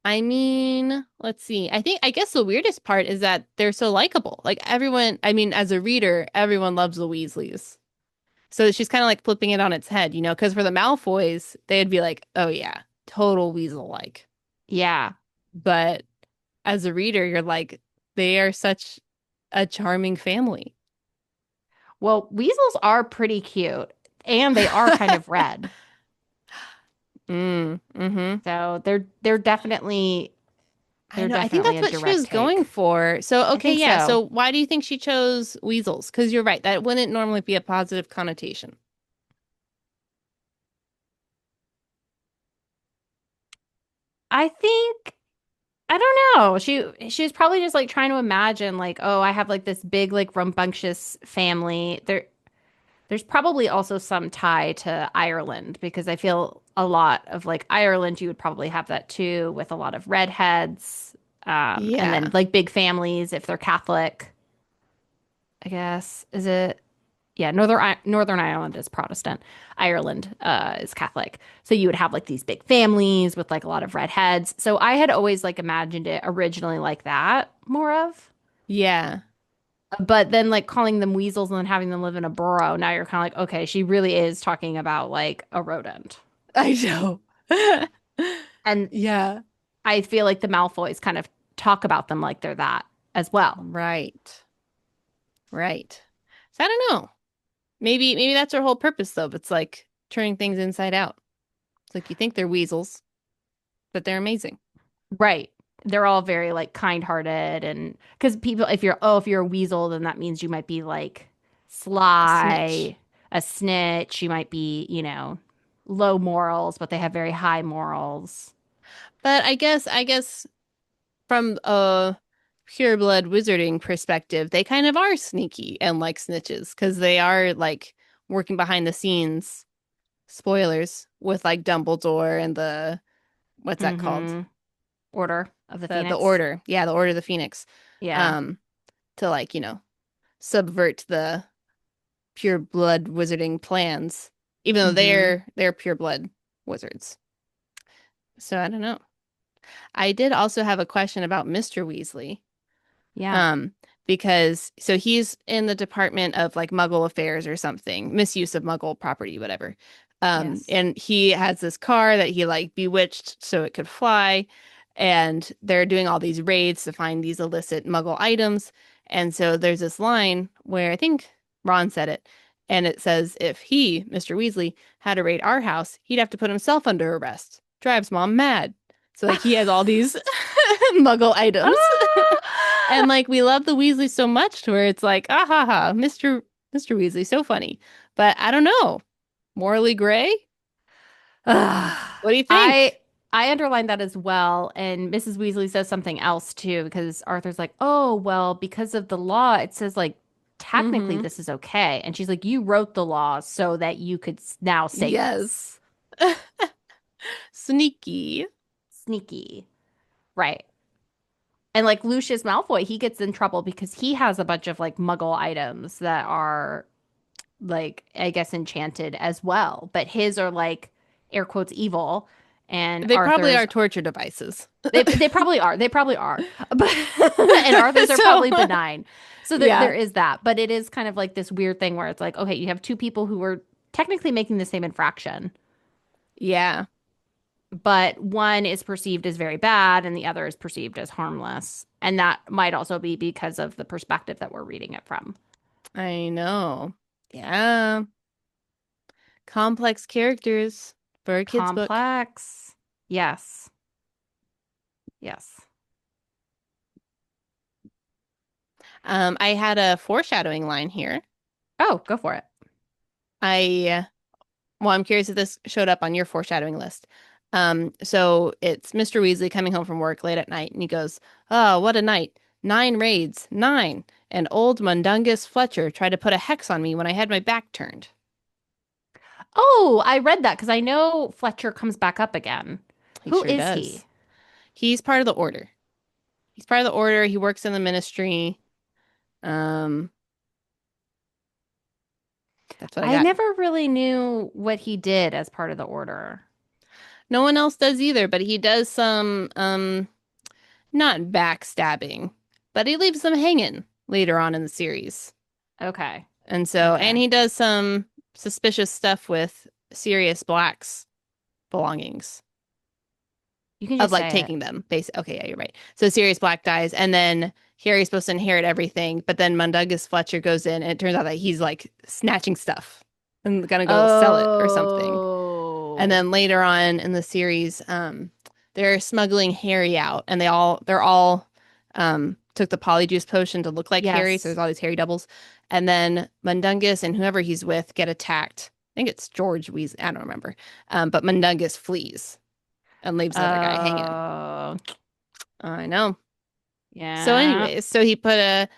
I mean, let's see. I guess the weirdest part is that they're so likable. Like everyone, I mean, as a reader, everyone loves the Weasleys. So she's kind of like flipping it on its head, because for the Malfoys, they'd be like, "Oh yeah, total Weasel-like." Yeah. But as a reader, you're like, they are such a charming family. Well, weasels are pretty cute and they are kind of red. Mm-hmm. So they're definitely I they're know. I think definitely that's a what she direct was going take. for. So, I okay, think yeah. so. So, why do you think she chose weasels? Because you're right. That wouldn't normally be a positive connotation. I think I don't know. She was probably just like trying to imagine like, oh, I have like this big like rambunctious family. There's probably also some tie to Ireland because I feel a lot of like Ireland, you would probably have that too with a lot of redheads, and then Yeah. like big families if they're Catholic, I guess. Is it? Yeah, Northern Ireland is Protestant. Ireland is Catholic. So you would have like these big families with like a lot of redheads. So I had always like imagined it originally like that more of. Yeah. But then like calling them weasels and then having them live in a burrow, now you're kind of like, okay, she really is talking about like a rodent. I know. And Yeah. I feel like the Malfoys kind of talk about them like they're that as well. Right. Right. So I don't know. Maybe that's her whole purpose though. It's like turning things inside out. It's like you think they're weasels, but they're amazing. Right. They're all very like kind-hearted and because people if you're a weasel, then that means you might be like A snitch. sly, a snitch, you might be, low morals, but they have very high morals. But I guess from a pure blood wizarding perspective, they kind of are sneaky and like snitches because they are like working behind the scenes. Spoilers with like Dumbledore and the what's that called? Mm-hmm. Order of the The Phoenix. Order. Yeah, the Order of the Phoenix. Yeah. Um, to like, subvert the pure blood wizarding plans, even though Mm-hmm. they're pure blood wizards. So I don't know. I did also have a question about Mr. Weasley. Yeah. Um, because so he's in the Department of like Muggle Affairs or something, misuse of Muggle property, whatever. Yes. And he has this car that he like bewitched so it could fly, and they're doing all these raids to find these illicit Muggle items. And so there's this line where I think Ron said it, and it says if he, Mr. Weasley, had to raid our house, he'd have to put himself under arrest. Drives mom mad. So like he has all these Muggle items. And like we love the Weasleys so much to where it's like, ah ha ha, Mr. Weasley, so funny. But I don't know. Morally gray? Ugh. What do you I think? I underlined that as well, and Mrs. Weasley says something else too because Arthur's like, "Oh, well, because of the law, it says like technically Mm-hmm. this is okay. And she's like, you wrote the laws so that you could now say this. Yes. Sneaky. Sneaky. Right. And like Lucius Malfoy, he gets in trouble because he has a bunch of like muggle items that are like, I guess, enchanted as well. But his are like air quotes evil. And They probably Arthur's, are torture devices. they probably are. They probably are. But and Arthur's are So, probably benign. So there yeah. is that. But it is kind of like this weird thing where it's like, okay, you have two people who were technically making the same infraction, Yeah. but one is perceived as very bad and the other is perceived as harmless. And that might also be because of the perspective that we're reading it from. I know. Yeah. Complex characters for a kid's book. Complex. Yes. Yes. I had a foreshadowing line here. Oh, go for it. I Well, I'm curious if this showed up on your foreshadowing list. So it's Mr. Weasley coming home from work late at night, and he goes, "Oh, what a night! 9 raids, 9! And old Mundungus Fletcher tried to put a hex on me when I had my back turned." Oh, I read that because I know Fletcher comes back up again. He Who sure is he? does. He's part of the Order. He's part of the Order. He works in the Ministry. Um, that's what I I got. never really knew what he did as part of the order. No one else does either, but he does some not backstabbing, but he leaves them hanging later on in the series. Okay. And Okay. he does some suspicious stuff with Sirius Black's belongings You can of just like say it. taking them. Okay, yeah, you're right. So Sirius Black dies, and then Harry's supposed to inherit everything, but then Mundungus Fletcher goes in, and it turns out that he's like snatching stuff and gonna go sell it or something. And Oh. then later on in the series, they're smuggling Harry out, and they're all took the polyjuice potion to look like Harry, so Yes. there's all these Harry doubles. And then Mundungus and whoever he's with get attacked. I think it's George Weasley. I don't remember. But Mundungus flees and leaves the other guy hanging. Oh. I know. So, Yeah. anyways, so he try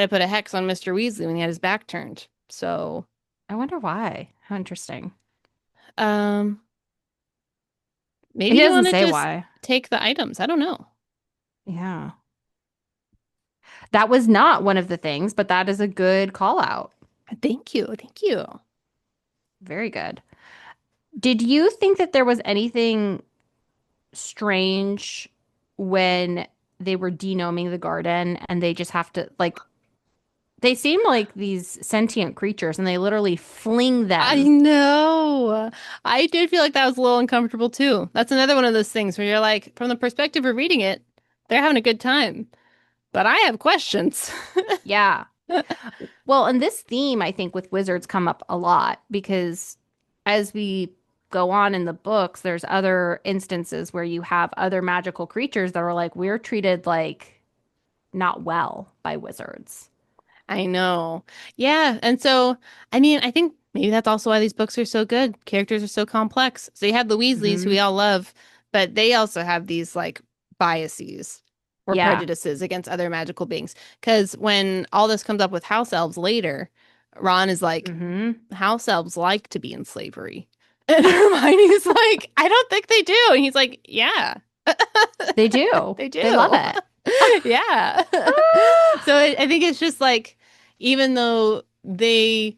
to put a hex on Mr. Weasley when he had his back turned. So, I wonder why. How interesting. um, maybe He he doesn't wanted say to just why. take the items. I don't know. Yeah. That was not one of the things, but that is a good call out. Thank you. Thank you. Very good. Did you think that there was anything strange when they were denoming the garden and they just have to like they seem like these sentient creatures and they literally fling I them. know. I did feel like that was a little uncomfortable too. That's another one of those things where you're like, from the perspective of reading it, they're having a good time. But I have questions. Yeah. Well, and this theme I think with wizards come up a lot because as we go on in the books, there's other instances where you have other magical creatures that are like we're treated like not well by wizards. I know. Yeah. And so, I mean, I think maybe that's also why these books are so good. Characters are so complex. So you have the Weasleys, who Hmm. we all love, but they also have these like biases or Yeah. prejudices against other magical beings. Because when all this comes up with house elves later, Ron is like, Hmm. house elves like to be in slavery. And Hermione's like, I don't think they do. And he's like, yeah, They do. they They love do. it. Yeah. So I think it's just like, even though they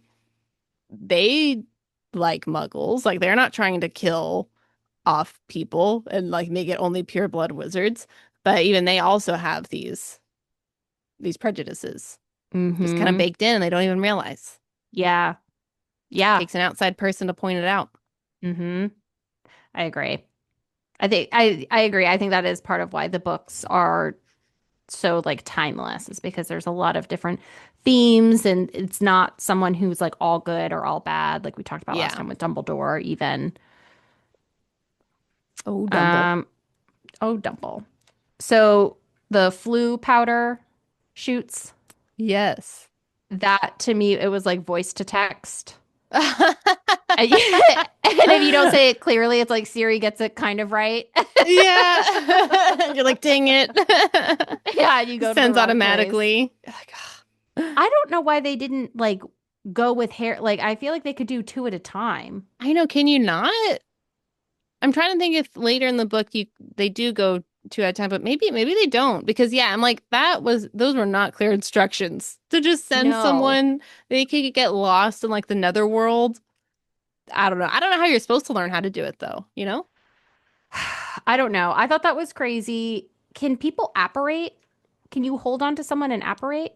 like muggles, like they're not trying to kill off people and like make it only pure blood wizards, but even they also have these prejudices just kind of Hmm. baked in and they don't even realize. Yeah. Yeah. Takes an outside person to point it out. Hmm. I agree. I agree. I think that is part of why the books are so like timeless is because there's a lot of different themes and it's not someone who's like all good or all bad like we talked about last Yeah. time with Dumbledore even. Oh, Dumble. Um oh Dumble. So the flu powder shoots Yes. that to me it was like voice to text. And if you don't say it clearly, it's like Siri gets it kind of right. Yeah. You're like, dang it. Yeah, you go to the Sends wrong place. automatically. You're like, "Ah." I don't know why they didn't like go with hair. Like, I feel like they could do two at a time. I know, can you not? I'm trying to think if later in the book you they do go two at a time, but maybe they don't because yeah, I'm like those were not clear instructions to just send No. someone they could get lost in like the netherworld. I don't know. I don't know how you're supposed to learn how to do it though, you know? I don't know. I thought that was crazy. Can people apparate? Can you hold on to someone and apparate?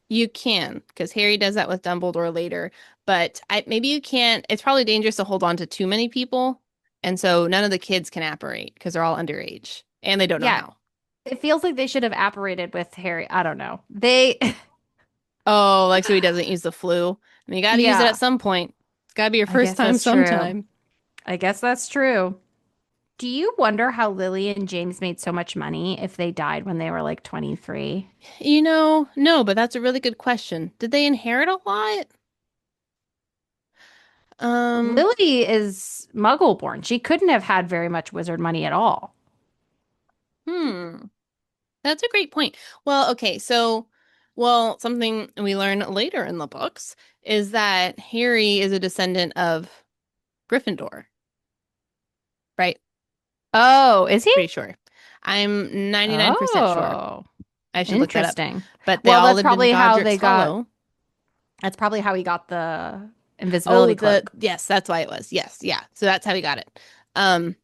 You can because Harry does that with Dumbledore later, but maybe you can't. It's probably dangerous to hold on to too many people, and so none of the kids can apparate because they're all underage and they don't know Yeah, how. it feels like they should have apparated with Harry. I don't know. They, Oh, like so he doesn't use the flu. I mean, you got to use it at yeah, some point. It's got to be your I first guess time that's true. sometime. I guess that's true. Do you wonder how Lily and James made so much money if they died when they were like 23? You know, no, but that's a really good question. Did they inherit a lot? Um, Lily is Muggle born. She couldn't have had very much wizard money at all. hmm. That's a great point. Well, okay, so, well, something we learn later in the books is that Harry is a descendant of Gryffindor, right? Oh, is he? Pretty sure. I'm 99% sure. Oh, I should look that up. interesting. But they Well, all lived in that's probably how he got the Oh, invisibility the cloak. yes, that's why it was. Yes, yeah. So that's how he got it. Um,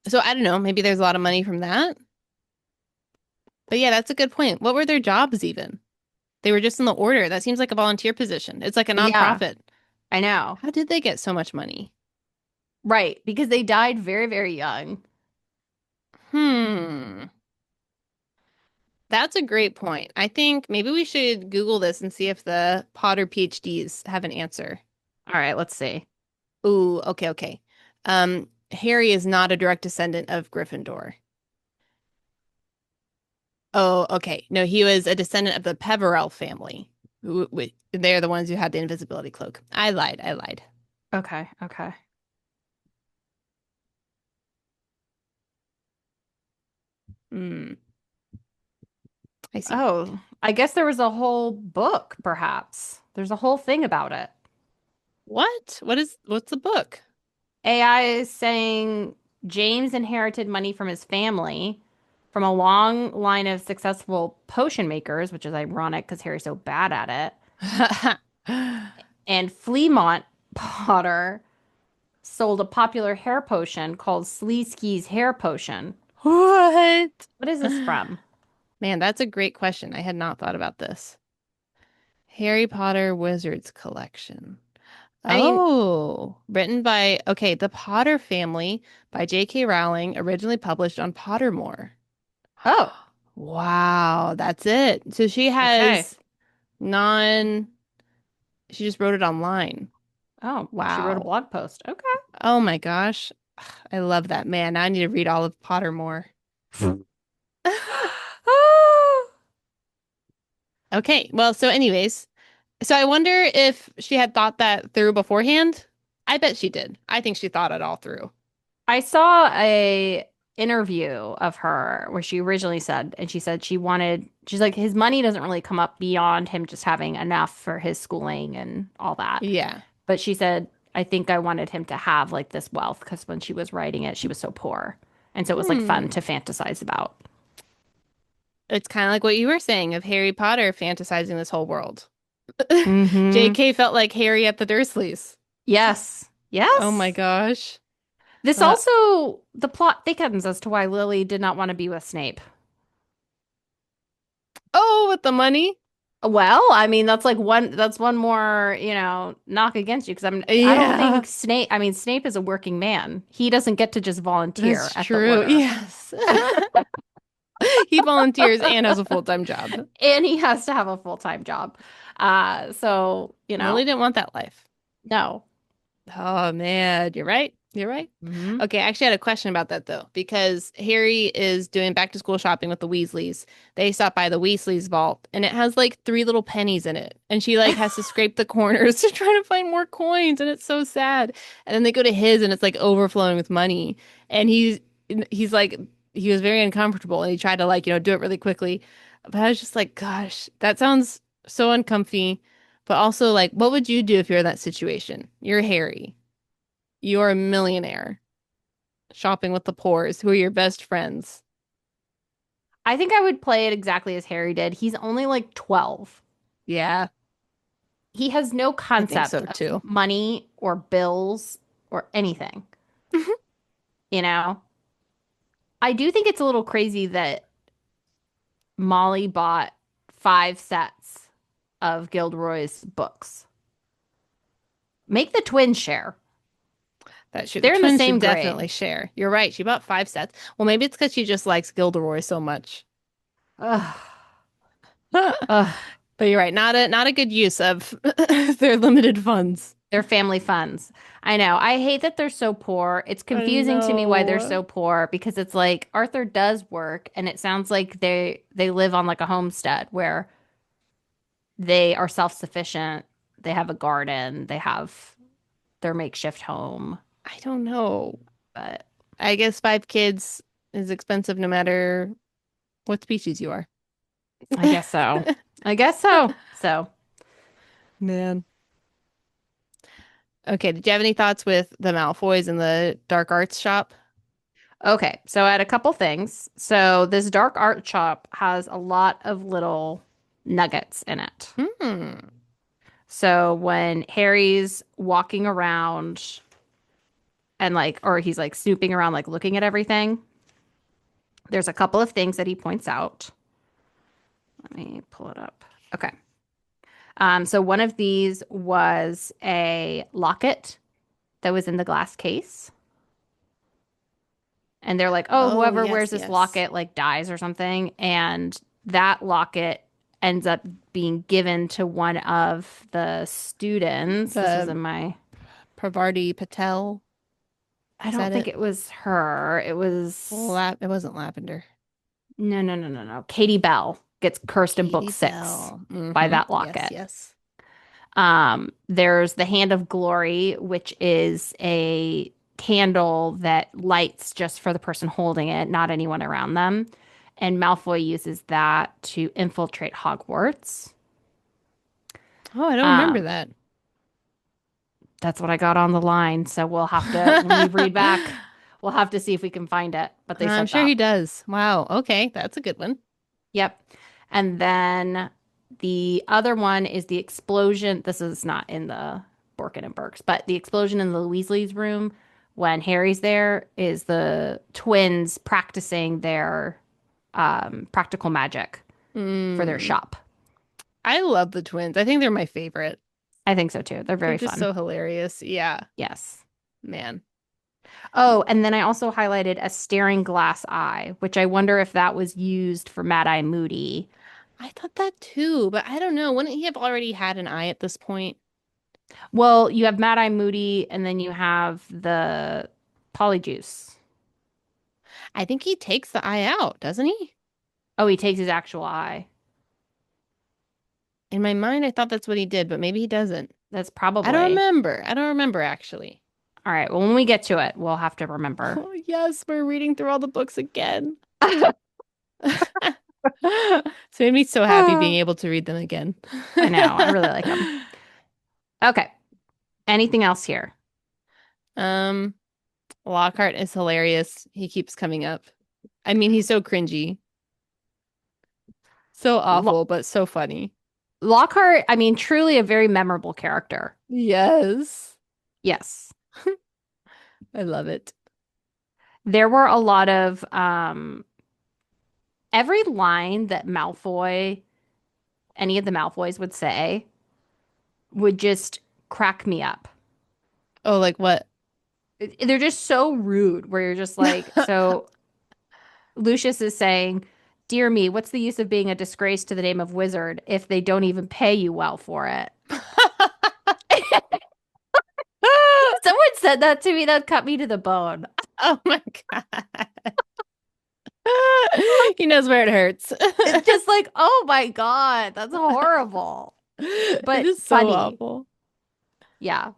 so I don't know, maybe there's a lot of money from that. But yeah, that's a good point. What were their jobs even? They were just in the order. That seems like a volunteer position. It's like a Yeah, nonprofit. I know. How did they get so much money? Right, because they died very, very young. Hmm. That's a great point. I think maybe we should Google this and see if the Potter PhDs have an answer. All right, let's see. Ooh, okay, okay. Harry is not a direct descendant of Gryffindor. Oh, okay. No, he was a descendant of the Peverell family. They're the ones who had the invisibility cloak. I lied. I lied. Okay, okay. Hmm. I see. Oh, I guess there was a whole book, perhaps. There's a whole thing about it. What? What's the book? AI is saying James inherited money from his family from a long line of successful potion makers, which is ironic because Harry's so bad at it. And Fleamont Potter sold a popular hair potion called Sleesky's hair potion. What? What is this from? Man, that's a great question. I had not thought about this. Harry Potter Wizards Collection. I mean, Oh, written by, okay, The Potter Family by J.K. Rowling, originally published on Pottermore. oh, Wow, that's it. So she okay. has non, she just wrote it online. Oh, she wrote a Wow. blog post. Okay. Oh my gosh. I love that. Man, now I need to read all of Pottermore. Okay, well, so anyways, so I wonder if she had thought that through beforehand. I bet she did. I think she thought it all through. I saw a interview of her where she originally said, and she said she's like, his money doesn't really come up beyond him just having enough for his schooling and all that. Yeah. But she said, I think I wanted him to have like this wealth because when she was writing it, she was so poor. And so it was like fun Hmm. to fantasize about. It's kind of like what you were saying of Harry Potter fantasizing this whole world. Mm-hmm. JK felt like Harry at the Dursleys. Yes. Oh my Yes. gosh. This Uh, also, the plot thickens as to why Lily did not want to be with Snape. oh, with the money? Well, I mean, that's one more, knock against you because I don't Yeah, think Snape is a working man. He doesn't get to just volunteer that's at the true. order. Yes. He volunteers and has a full-time job. And he has to have a full-time job. So, Lily didn't want that life. no. Oh man, you're right. You're right. Hmm. Okay, I actually had a question about that though, because Harry is doing back to school shopping with the Weasleys. They stop by the Weasleys vault and it has like three little pennies in it. And she like has to scrape the corners to try to find more coins and it's so sad. And then they go to his and it's like overflowing with money. And he's like he was very uncomfortable and he tried to like, do it really quickly. But I was just like, gosh, that sounds So uncomfy, but also like, what would you do if you're in that situation? You're Harry. You're a millionaire shopping with the poors who are your best friends. I think I would play it exactly as Harry did. He's only like 12. Yeah, He has no I think concept so of too. money or bills or anything, you know? I do think it's a little crazy that Molly bought 5 sets of Gilderoy's books. Make the twins share. That should the They're in the twins same should grade. definitely share. You're right. She bought 5 sets. Well, maybe it's because she just likes Gilderoy so much. Ugh, But ugh. you're right. Not a good use of their limited funds. They're family funds. I know. I hate that they're so poor. It's I confusing to me why they're know. so poor because it's like Arthur does work and it sounds like they live on like a homestead where they are self-sufficient. They have a garden, they have their makeshift home, I don't know. but I guess 5 kids is expensive no matter what species you are. I guess so. I guess so. So, Man. Okay, did you have any thoughts with the Malfoys in the dark arts shop? okay. So I had a couple things. So this dark art shop has a lot of little nuggets in it. Hmm. So when Harry's walking around and like, or he's like snooping around, like looking at everything, there's a couple of things that he points out. Let me pull it up. Okay. So one of these was a locket that was in the glass case. And they're like, oh, Oh, whoever wears yes, this yes. locket like dies or something. And that locket ends up being given to one of the students. This was The in my, Pravarti Patel. I Is don't that think it? it was her. It was, It wasn't lavender. no, no, no, no, no. Katie Bell gets cursed in book Katie 6 Bell. by Mm-hmm. that Yes, locket. yes. There's the Hand of Glory, which is a candle that lights just for the person holding it, not anyone around them. And Malfoy uses that to infiltrate Hogwarts. Oh, I don't remember Um, that. that's what I got on the line. So we'll have to, when we read back, we'll have to see if we can find it. But they I'm said sure that. he does. Wow. Okay, that's a good one. Yep. And then the other one is the explosion. This is not in the Borkin and Burks, but the explosion in the Weasleys room when Harry's there is the twins practicing their practical magic for their Mm. shop. I love the twins. I think they're my favorite. I think so too. They're They're very just fun. so hilarious. Yeah, Yes. man. Oh, and then I also highlighted a staring glass eye, which I wonder if that was used for Mad Eye Moody. I thought that too, but I don't know. Wouldn't he have already had an eye at this point? Well, you have Mad Eye Moody, and then you have the Polyjuice. I think he takes the eye out, doesn't he? Oh, he takes his actual eye. In my mind, I thought that's what he did, but maybe he doesn't. That's I don't probably. remember. I don't remember actually. All right. Well, when we get to it, we'll have to remember. Oh, yes, we're reading through all the books again. It's made me so happy being I able to read them again. know. I really like him. Okay. Anything else here? Um, Lockhart is hilarious. He keeps coming up. I mean, he's so cringy. So Lo awful, but so funny. Lockhart, I mean, truly a very memorable character. Yes. Yes. I love it. There were a lot of every line that any of the Malfoys would say would just crack me up. Oh, like what? They're just so rude where you're just like, so Lucius is saying, "Dear me, what's the use of being a disgrace to the name of wizard if they don't even pay you well for it?" Someone said that to me, that cut me to the bone. Oh my God. He knows where it hurts. It's just like, oh my God, that's horrible, It but is so funny. awful. Yeah.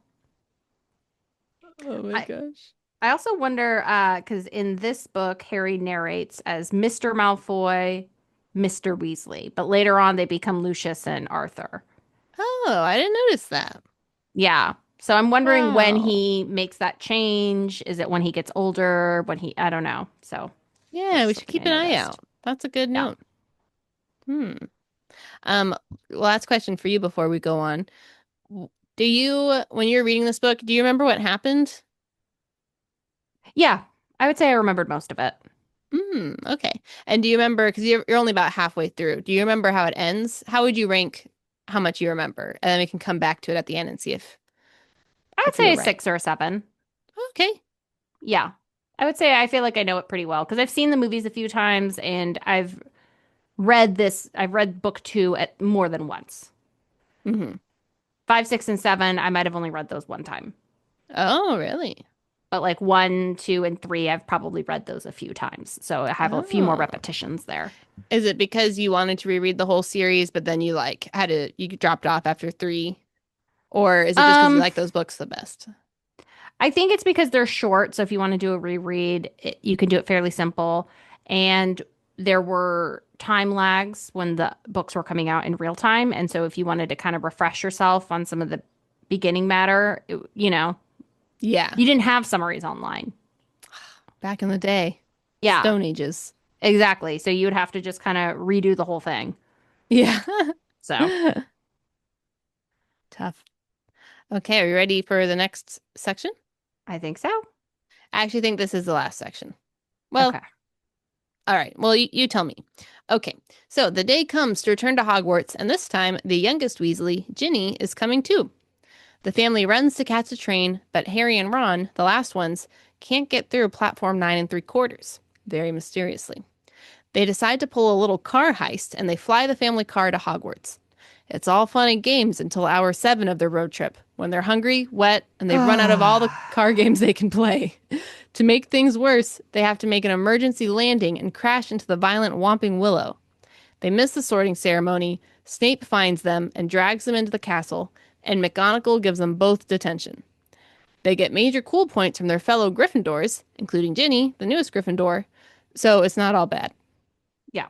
Oh my I gosh. I also wonder, because in this book, Harry narrates as Mr. Malfoy, Mr. Weasley. But later on, they become Lucius and Arthur. Oh, I didn't notice that. Yeah. So I'm wondering when Wow. he makes that change. Is it when he gets older? I don't know. So Yeah, that's we should something keep I an eye noticed. out. That's a good Yeah. note. Hmm. Um, Last question for you before we go on. Do you, when you're reading this book, do you remember what happened? Yeah. I would say I remembered most of it. Okay. And do you remember, because you're only about halfway through, do you remember how it ends? How would you rank how much you remember? And then we can come back to it at the end and see I would if we say were a right. 6 or a 7. Okay. Yeah. I would say I feel like I know it pretty well because I've seen the movies a few times and I've read book 2 at more than once. Hmm. 5, 6, and 7, I might have only read those one time. Oh, really? But like 1, 2, and 3, I've probably read those a few times. So I have a few more Oh. repetitions there. Is it because you wanted to reread the whole series, but then you like you dropped off after three? Or is it just because you Um, like those books the best? I think it's because they're short. So if you want to do a reread, you can do it fairly simple. And there were time lags when the books were coming out in real time. And so if you wanted to kind of refresh yourself on some of the beginning matter, Yeah, you didn't have summaries online. back in the day, Yeah, Stone Ages. exactly. So you would have to just kind of redo the whole thing. Yeah. So Tough. Okay, are you ready for the next section? I think so. I actually think this is the last section. Well, Okay. all right. Well, you tell me. Okay, so the day comes to return to Hogwarts, and this time the youngest Weasley, Ginny, is coming too. The family runs to catch the train, but Harry and Ron, the last ones, can't get through platform 9 3/4, very mysteriously. They decide to pull a little car heist and they fly the family car to Hogwarts. It's all fun and games until hour 7 of their road trip, when they're hungry, wet, and they've run out of all the car games they can play. To make things worse, they have to make an emergency landing and crash into the violent Whomping Willow. They miss the sorting ceremony, Snape finds them and drags them into the castle, and McGonagall gives them both detention. They get major cool points from their fellow Gryffindors, including Ginny, the newest Gryffindor, so it's not all bad. Yeah.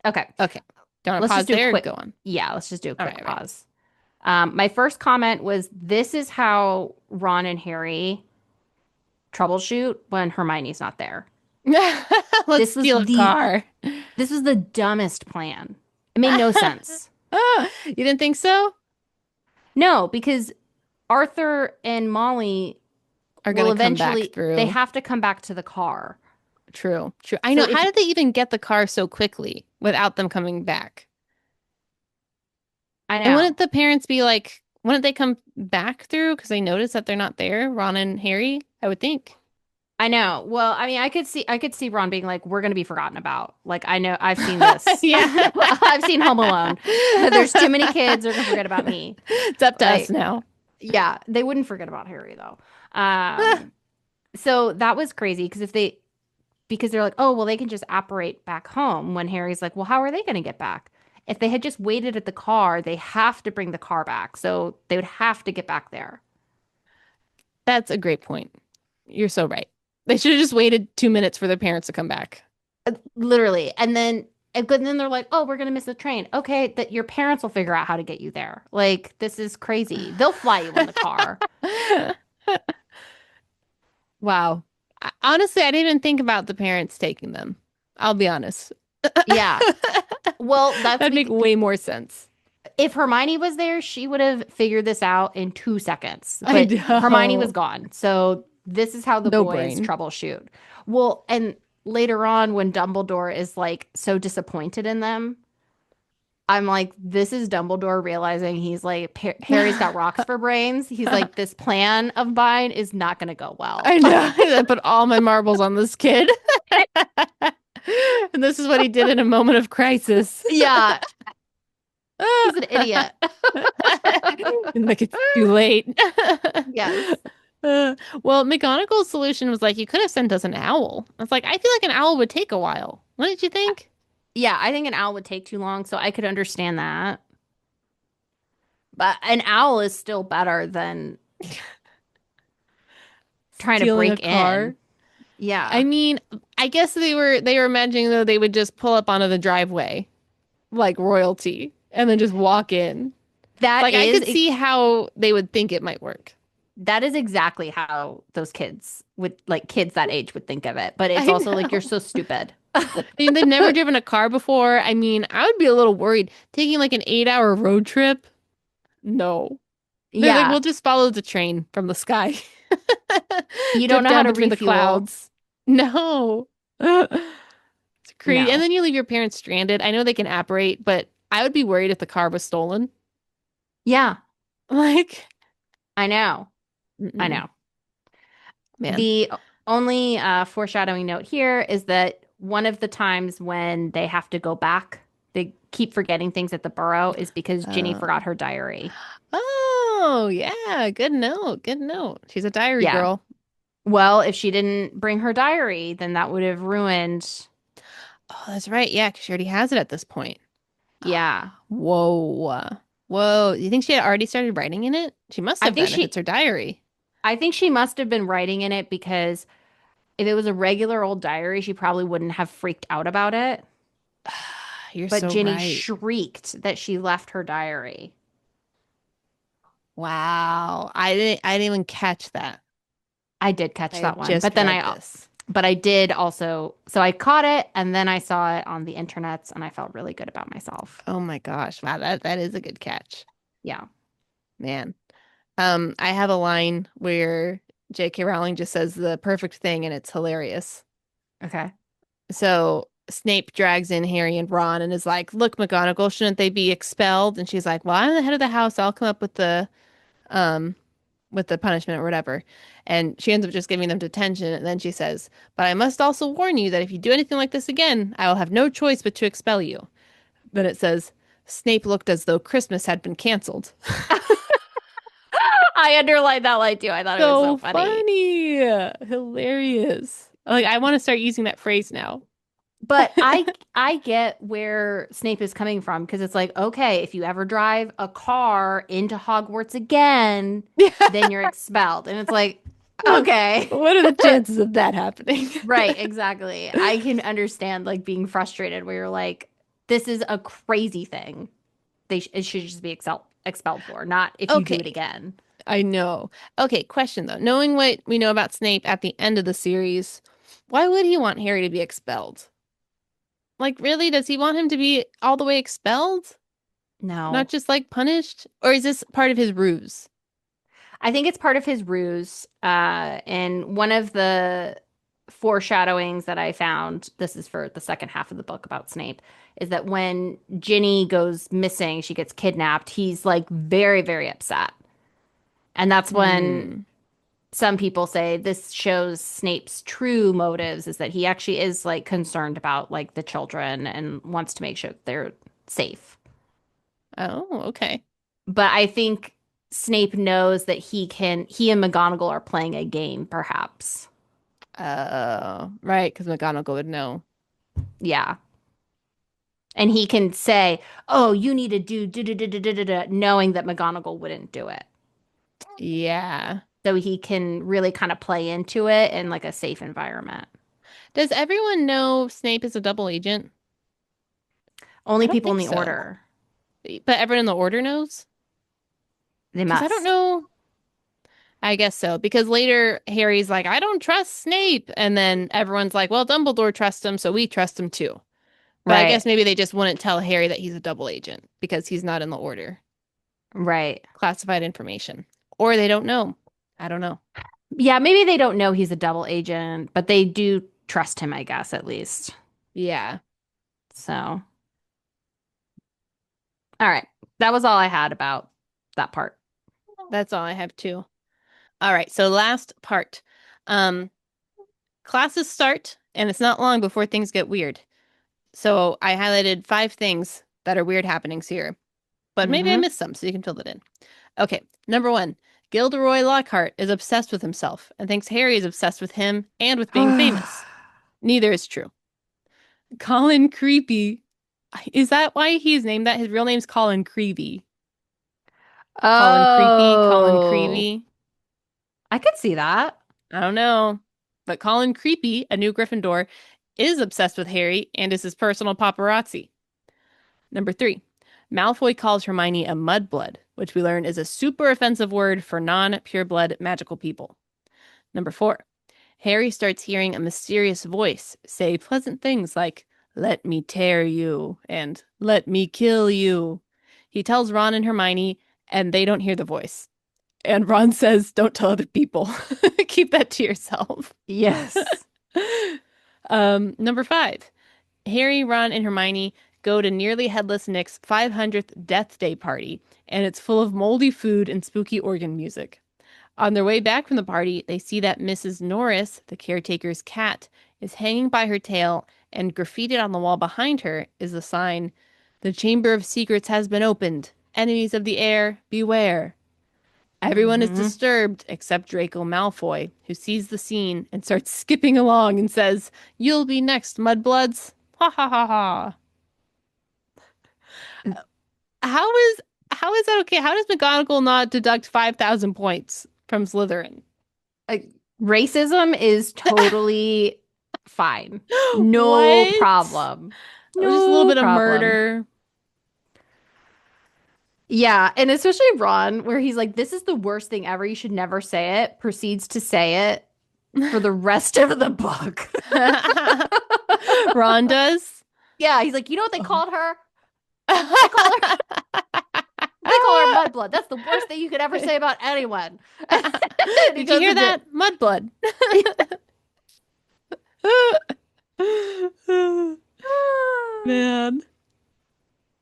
Okay. Okay. Do you want to Let's just pause do a there or quick. go on? Yeah, let's just do a All quick right, all right. pause. My first comment was this is how Ron and Harry troubleshoot when Hermione's not there. Let's This was steal a the car. this was the dumbest plan. It made no sense. You didn't think so? No, because Arthur and Molly Are will gonna come back eventually they through. have to come back to the car. True, true. I So know. if How did they even get the car so quickly without them coming back? I And know. wouldn't the parents be like, wouldn't they come back through because they notice that they're not there, Ron and Harry? I would think. I know. Well, I mean, I could see Ron being like, "We're going to be forgotten about." Like, I know I've seen this. Yeah. I've seen Home Alone. There's too many kids. They're going to forget about me. It's up to us Like, now. yeah, they wouldn't forget about Harry though. Um, so that was crazy because they're like, "Oh, well, they can just apparate back home." When Harry's like, "Well, how are they going to get back?" If they had just waited at the car, they have to bring the car back. So they would have to get back there. That's a great point. You're so right. They should have just waited 2 minutes for their parents to come back. Literally. And then they're like, "Oh, we're gonna miss the train." Okay, that your parents will figure out how to get you there. Like, this is crazy. They'll fly you in the car. Wow. Honestly, I didn't even think about the parents taking them. I'll be honest. Yeah. Well, that's That'd make because way more sense. if Hermione was there, she would have figured this out in 2 seconds. I But Hermione was know. gone. So this is how the No boys brain. troubleshoot. Well, and later on, when Dumbledore is like so disappointed in them, I'm like, this is Dumbledore realizing he's like, Harry's got rocks for brains. He's like, this plan of mine is not going to go well. I know. I put all my marbles on this kid. And this is what he did in a moment of crisis. Yeah, he's an idiot. Like it's too late. Yes. Well, McGonagall's solution was like, you could have sent us an owl. I was like, I feel like an owl would take a while. What did you think? Yeah, I think an owl would take too long, so I could understand that. But an owl is still better than trying to Stealing a break car? in. Yeah. I mean, I guess they were imagining though they would just pull up onto the driveway like royalty and then just walk in. That Like I is could see how they would think it might work. that is exactly how those kids would like kids that age would think of it. But it's I also like you're know. so stupid. I mean, they've never driven a car before. I mean, I would be a little worried taking like an 8-hour road trip. No. They're like, Yeah, we'll just follow the train from the sky. you don't Dip know how down to between the refuel. clouds. No. It's crazy. And No. then you leave your parents stranded. I know they can apparate, but I would be worried if the car was stolen. Yeah, Like, I know. I mm-mm, know. man. The only foreshadowing note here is that one of the times when they have to go back, they keep forgetting things at the burrow is because Ginny Uh, forgot her diary. oh, yeah. Good note. Good note. She's a diary Yeah. girl. Well, if she didn't bring her diary, then that would have ruined. Oh, that's right. Yeah, because she already has it at this point. Yeah. Whoa. Whoa. Do you think she had already started writing in it? She must I have think then if it's she her diary. I think she must have been writing in it because if it was a regular old diary, she probably wouldn't have freaked out about it. You're But so Ginny right. shrieked that she left her diary. Wow. I didn't even catch that. I did catch I that had one, just read this. but I did also, so I caught it and then I saw it on the internets and I felt really good about myself. Oh my gosh. Wow, that is a good catch. Yeah. Man. I have a line where J.K. Rowling just says the perfect thing and it's hilarious. Okay. So Snape drags in Harry and Ron and is like, "Look, McGonagall, shouldn't they be expelled?" And she's like, "Well, I'm the head of the house. I'll come up um with the punishment or whatever." And she ends up just giving them detention. And then she says, "But I must also warn you that if you do anything like this again, I will have no choice but to expel you." Then it says, Snape looked as though Christmas had been canceled. I underlined that line too. I thought it was so So funny. funny. Hilarious. Like, I want to start using that phrase now. But I get where Snape is coming from because it's like, okay, if you ever drive a car into Hogwarts again, then you're expelled. And it's like, okay. What are the chances of that happening? Right, exactly. I can understand like being frustrated where you're like, this is a crazy thing. It should just be expelled for, not if you do it Okay, again. I know. Okay, question though. Knowing what we know about Snape at the end of the series, why would he want Harry to be expelled? Like, really? Does he want him to be all the way expelled? Not No. just like punished? Or is this part of his ruse? I think it's part of his ruse. And one of the foreshadowings that I found, this is for the second half of the book about Snape, is that when Ginny goes missing, she gets kidnapped, he's like very, very upset. And that's when Hmm. some people say this shows Snape's true motives is that he actually is like concerned about like the children and wants to make sure they're safe. Oh, okay. But I think Snape knows that he and McGonagall are playing a game, perhaps. Right, because McGonagall would know. Yeah. And he can say, "Oh, you need to do da da da da da da," knowing that McGonagall wouldn't do it. Yeah. So he can really kind of play into it in like a safe environment. Does everyone know Snape is a double agent? I Only don't people in think the so. order, But everyone in the order knows? they Because I don't must. know. I guess so. Because later Harry's like, I don't trust Snape. And then everyone's like, well, Dumbledore trusts him, so we trust him too. But I guess Right. maybe they just wouldn't tell Harry that he's a double agent because he's not in the order. Right. Classified information. Or they don't know. I don't know. Yeah, maybe they don't know he's a double agent, but they do trust him, I guess, at least. Yeah, So, all right. That was all I had about that part. that's all I have too. All right, so last part. Um, Classes start, and it's not long before things get weird. So I highlighted 5 things that are weird happenings here, but maybe I Hmm. missed some, so you can fill it in. Okay, number 1. Gilderoy Lockhart is obsessed with himself and thinks Harry is obsessed with him and with being famous. Neither is true. Colin Creepy. Is that why he's named that? His real name's Colin Creevy. Colin Creepy, Colin Oh, Creevy. I could see that. I don't know. But Colin Creepy, a new Gryffindor, is obsessed with Harry and is his personal paparazzi. Number 3, Malfoy calls Hermione a mudblood, which we learn is a super offensive word for non-pureblood magical people. Number 4, Harry starts hearing a mysterious voice say pleasant things like, "Let me tear you," and "Let me kill you." He tells Ron and Hermione, and they don't hear the voice. And Ron says, "Don't tell other people. Keep that to yourself." Yes. Number 5, Harry, Ron, and Hermione go to Nearly Headless Nick's 500th Death Day party, and it's full of moldy food and spooky organ music. On their way back from the party, they see that Mrs. Norris, the caretaker's cat, is hanging by her tail, and graffitied on the wall behind her is the sign, "The Chamber of Secrets has been opened. Enemies of the air, beware." Everyone is Hmm. disturbed except Draco Malfoy, who sees the scene and starts skipping along and says, "You'll be next, mudbloods." Ha ha ha ha. How is how is that okay? How does McGonagall not deduct 5,000 points from Slytherin? Like, racism is totally fine. No What? problem. It was just a little No bit of problem. murder. Yeah, and especially Ron, where he's like, "This is the worst thing ever. You should never say it." Proceeds to say it for the rest of the book. Ron does. Yeah, he's like, "You know what they Oh. called her? They call her they call her mudblood. That's the worst thing you could ever say about anyone." And he Did you goes hear into that? Mudblood. Man.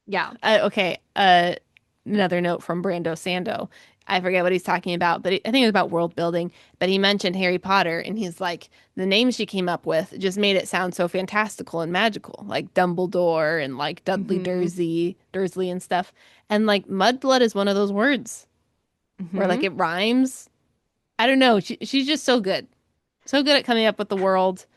yeah. Okay. Another note from Brando Sando. I forget what he's talking about, but I think it was about world building. But he mentioned Harry Potter, and he's like, the names she came up with just made it sound so fantastical and magical, like Dumbledore and like Dudley Hmm. Dursley and stuff. And like mudblood is one of those words where like Hmm. it rhymes. I don't know. She's just so good at coming up with the world,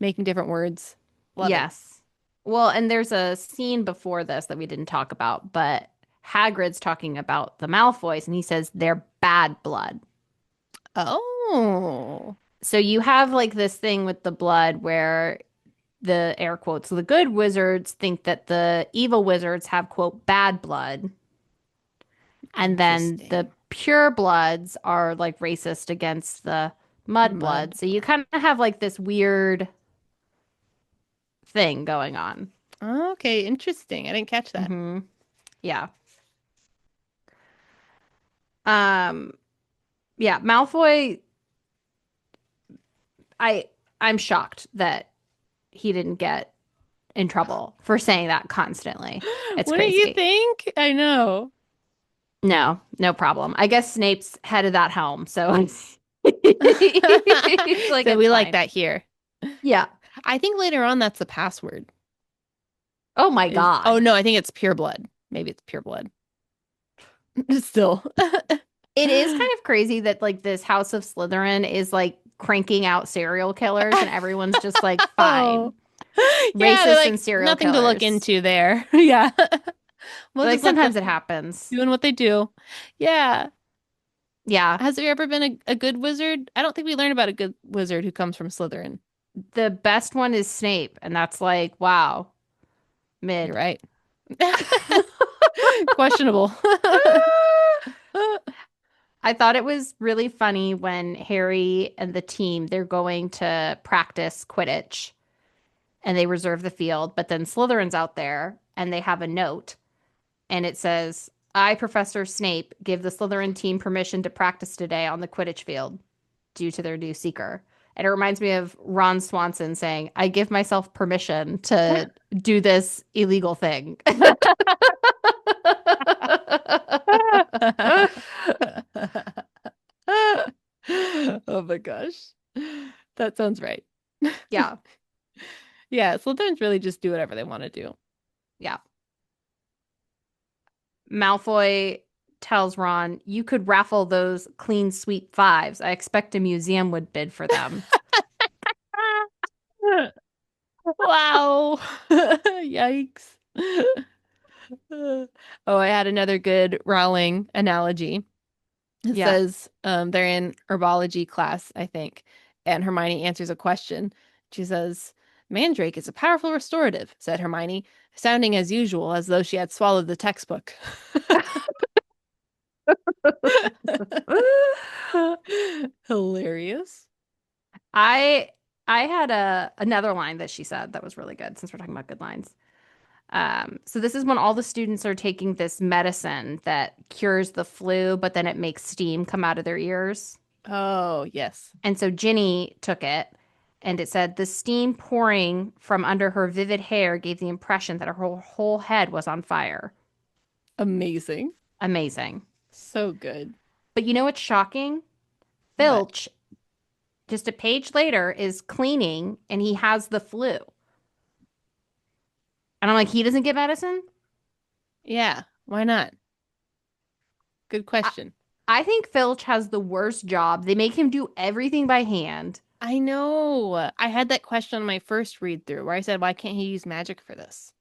making different words. Love it. Yes. Well, and there's a scene before this that we didn't talk about, but Hagrid's talking about the Malfoys and he says they're bad blood. Oh, So you have like this thing with the blood where the air quotes, the good wizards think that the evil wizards have, quote, bad blood. And then the interesting. pure bloods are like racist against the mud Mud. blood. So you kind of have like this weird thing going on. Okay, interesting. I didn't catch that. Hmm. Yeah. Um, yeah, Malfoy, I I'm shocked that he didn't get in trouble for saying that constantly. It's Wouldn't you crazy. think? I know. No, no problem. I guess Snape's headed that helm, so he's like, So it's we like fine. that here. Yeah. I think later on that's the password. Oh my Is oh God. no, I think it's pure blood. Maybe it's pure blood. Still. It is kind of crazy that like this House of Slytherin is like cranking out serial killers and everyone's just like Oh. fine. Yeah, they're Racists and like serial nothing to look killers. into there. Yeah. We'll Like just let sometimes them it happens. doing what they do. Yeah. Yeah. Has there ever been a good wizard? I don't think we learned about a good wizard who comes from Slytherin. The best one is Snape, and that's like, wow, You're mid. right. Questionable. I thought it was really funny when Harry and the team they're going to practice Quidditch and they reserve the field, but then Slytherin's out there and they have a note and it says, "I, Professor Snape, give the Slytherin team permission to practice today on the Quidditch field due to their new seeker." And it reminds me of Ron Swanson saying, "I give myself permission to do this illegal thing." Oh my gosh. That sounds right. Yeah, Yeah, Slytherins really just do whatever they want to do. yeah. Malfoy tells Ron, "You could raffle those clean sweep fives. I expect a museum would bid for them." Wow. Yikes. Oh, I had another good Rowling analogy. It Yeah. says they're in herbology class, I think, and Hermione answers a question. She says, Mandrake is a powerful restorative, said Hermione, sounding as usual, as though she had swallowed the textbook. Hilarious. I I had another line that she said that was really good since we're talking about good lines. So this is when all the students are taking this medicine that cures the flu, but then it makes steam come out of their ears. Oh, yes. And so Ginny took it, and it said the steam pouring from under her vivid hair gave the impression that her whole head was on fire. Amazing. Amazing. So good. But you know what's shocking? What? Filch, just a page later, is cleaning and he has the flu. And I'm like, he doesn't get medicine? Yeah, why not? Good I, question. I think Filch has the worst job. They make him do everything by hand I know. I had that question on my first read through where I said, why can't he use magic for this?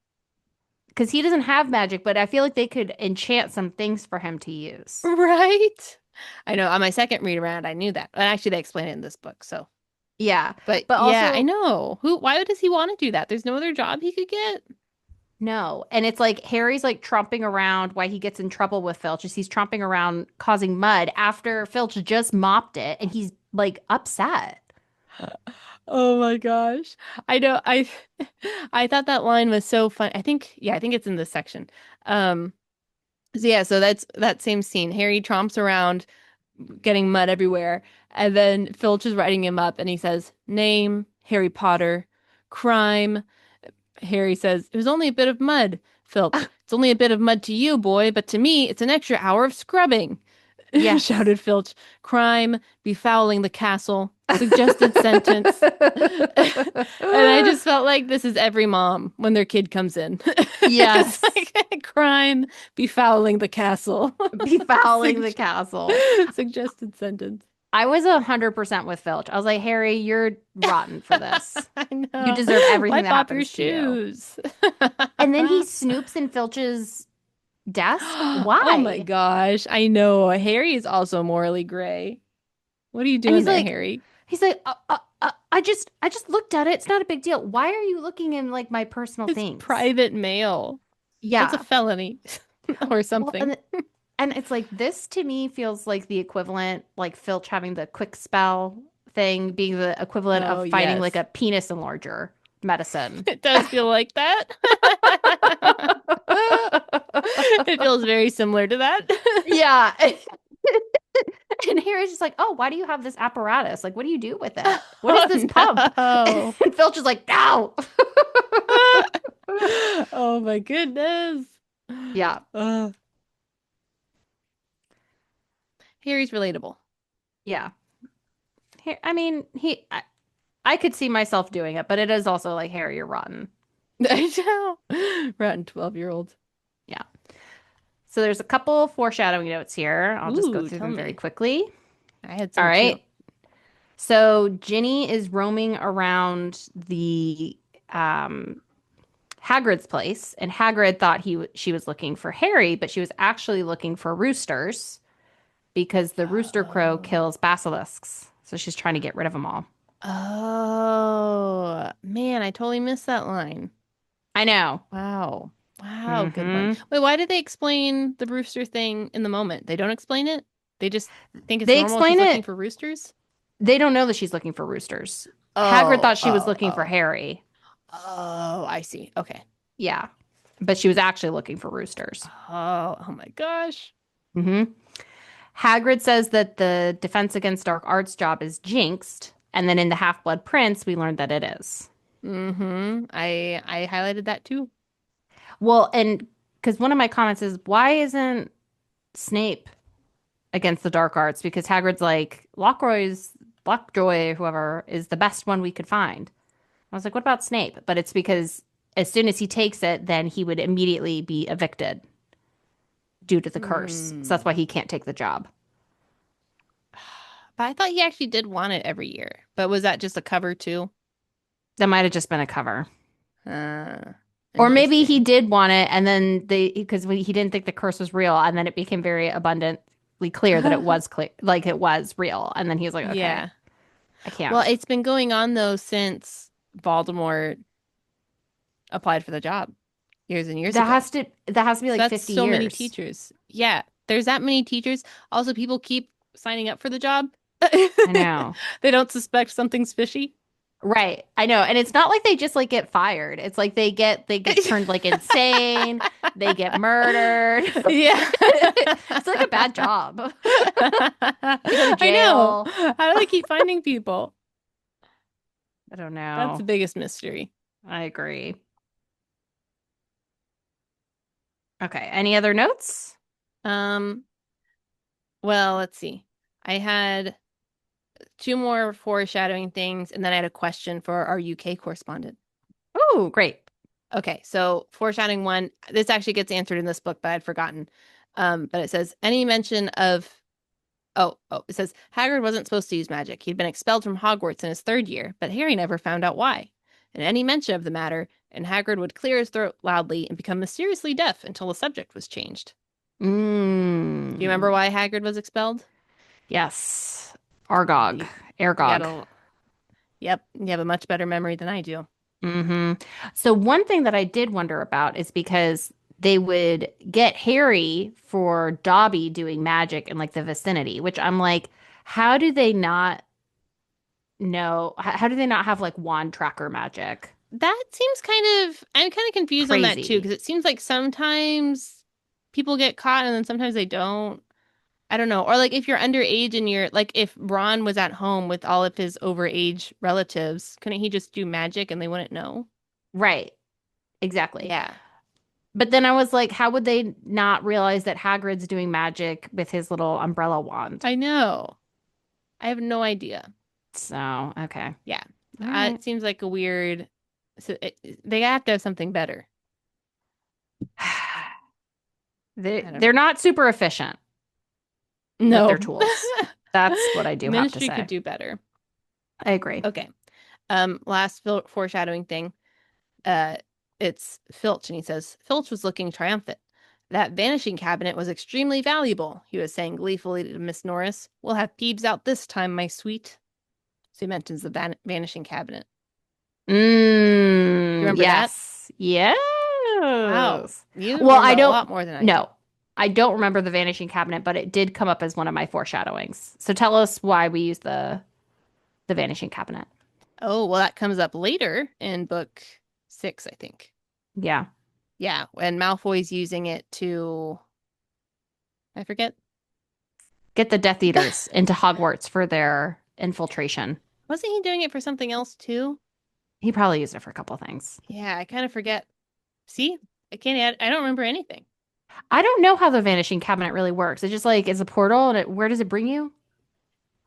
because he doesn't have magic, but I feel like they could enchant some things for him to use. Right? I know. On my second read around, I knew that. And actually, they explain it in this book. So, Yeah. but But yeah, I also, know. Why does he want to do that? There's no other job he could get. no. And it's like Harry's like tromping around why he gets in trouble with Filch is he's tromping around causing mud after Filch just mopped it and he's like upset. Oh my gosh. I know. I thought that line was so fun. I think it's in this section. Um, so yeah, so that's that same scene. Harry tromps around getting mud everywhere, and then Filch is writing him up and he says, "Name, Harry Potter, crime." Harry says, "It was only a bit of mud." Filch, "It's only a bit of mud to you, boy, but to me, it's an extra hour of scrubbing." Yes. Shouted Filch. "Crime, befouling the castle." Suggested sentence. And I just felt like this is every mom when their kid comes in. It's Yes. like crime, befouling the castle. Befouling the Sug- castle. Suggested sentence. I was 100% with Filch. I was like, Harry, you're rotten for this. I You know. deserve everything that Wipe off your happens to you. shoes. And then he snoops in Filch's desk. Oh my Why? gosh. I know. Harry is also morally gray. What are you And doing there, Harry? he's like, I just looked at it. It's not a big deal. Why are you looking in like my personal It's things? private mail. That's a Yeah. felony or Well, something. and it's like this to me feels like the equivalent, like Filch having the quick spell thing being the equivalent of Oh, fighting like yes. a penis enlarger medicine. It does feel like that. It feels very similar to that. Yeah. And Harry's just like, oh, why do you have this apparatus? Like, what do you do with it? What is this pump? Oh And Filch is like, no. no. Oh my goodness. Yeah. Uh, Harry's relatable. Yeah. I mean, I could see myself doing it, but it is also like, Harry, you're rotten. I know. Rotten 12-year-old. Yeah. So there's a couple foreshadowing notes here. I'll just go Ooh, through tell them very me. quickly. I had All some too. right. So Ginny is roaming around the Hagrid's place, and Hagrid thought she was looking for Harry, but she was actually looking for roosters because the rooster crow Oh. kills basilisks. So she's trying to get rid of them all. Oh, man, I totally missed that line. I know. Wow. Wow, good one. Hmm. Wait, why did they explain the rooster thing in the moment? They don't explain it? They just think it's They normal she's explain looking it. for roosters? They don't know that she's looking for roosters. Hagrid Oh, thought she was oh, looking for oh. Harry. Oh, I see. Okay. Yeah. But she was actually looking for roosters. Oh, oh my gosh. Hmm. Hagrid says that the Defense Against Dark Arts job is jinxed, and then in the Half-Blood Prince, we learned that it is. Mm-hmm. I highlighted that too. Well, and because one of my comments is, why isn't Snape against the Dark Arts? Because Hagrid's like, Lockjoy, whoever, is the best one we could find. I was like, what about Snape? But it's because as soon as he takes it, then he would immediately be evicted due to the curse. So that's why Hmm. he can't take the job. But I thought he actually did want it every year. But was that just a cover too? That might have just been a cover. Uh, Or maybe he Interesting. did want it, and then because he didn't think the curse was real, and then it became very abundantly clear that it was clear, like it was real, and then he was like, okay, Yeah. I can't. Well, it's been going on though since Voldemort applied for the job years and years That ago. has to that has to be So like that's 50 so many years. teachers. Yeah, there's that many teachers. Also, people keep signing up for the job. I know. They don't suspect something's fishy. Right. I know. And it's not like they just like get fired. It's like they get turned like insane, they get murdered. Yeah. It's like a bad job. They go to I know. jail. How do they keep finding people? I don't That's the know. biggest mystery. I agree. Okay. Any other notes? Um, well, let's see. I had two more foreshadowing things, and then I had a question for our UK correspondent. Oh, great. Okay, so foreshadowing one, this actually gets answered in this book, but I'd forgotten. But it says any mention of it says Hagrid wasn't supposed to use magic. He'd been expelled from Hogwarts in his third year, but Harry never found out why. And any mention of the matter, and Hagrid would clear his throat loudly and become mysteriously deaf until the subject was changed. Do you remember Mm. why Hagrid was expelled? Yes. Argog. You, you Argog. gotta, yep, you have a much better memory than I do. Hmm. So one thing that I did wonder about is because they would get Harry for Dobby doing magic in like the vicinity, which I'm like, how do they not know? How do they not have like wand tracker magic? That seems I'm kind of confused on that too, Crazy. because it seems like sometimes people get caught and then sometimes they don't. I don't know. Or like if you're underage and you're like if Ron was at home with all of his overage relatives, couldn't he just do magic and they wouldn't know? Right. Exactly. Yeah, But then I was like, how would they not realize that Hagrid's doing magic with his little umbrella wand? I know. I have no idea. So, okay. Yeah, All right. it seems like a weird. They have to have something better. I don't They're know. not super efficient with their No, tools. That's what I do have to Ministry could say. do better. I agree. Okay. Last foreshadowing thing. Uh, it's Filch, and he says Filch was looking triumphant. That vanishing cabinet was extremely valuable, he was saying gleefully to Miss Norris. We'll have Peeves out this time, my sweet. So he mentions the vanishing cabinet. You remember that? Yes. Wow, Yes. you Well, I remember a don't lot more than I do. no. I don't remember the vanishing cabinet, but it did come up as one of my foreshadowings. So tell us why we use the vanishing cabinet. Oh, well, that comes up later in book 6, I think. Yeah. Yeah, when Malfoy's using it to, I forget. Get the Death Eaters into Hogwarts for their infiltration. Wasn't he doing it for something else too? He probably used it for a couple things. Yeah, I kind of forget. See, I can't add, I don't remember anything. I don't know how the vanishing cabinet really works. It's just like it's a portal and where does it bring you?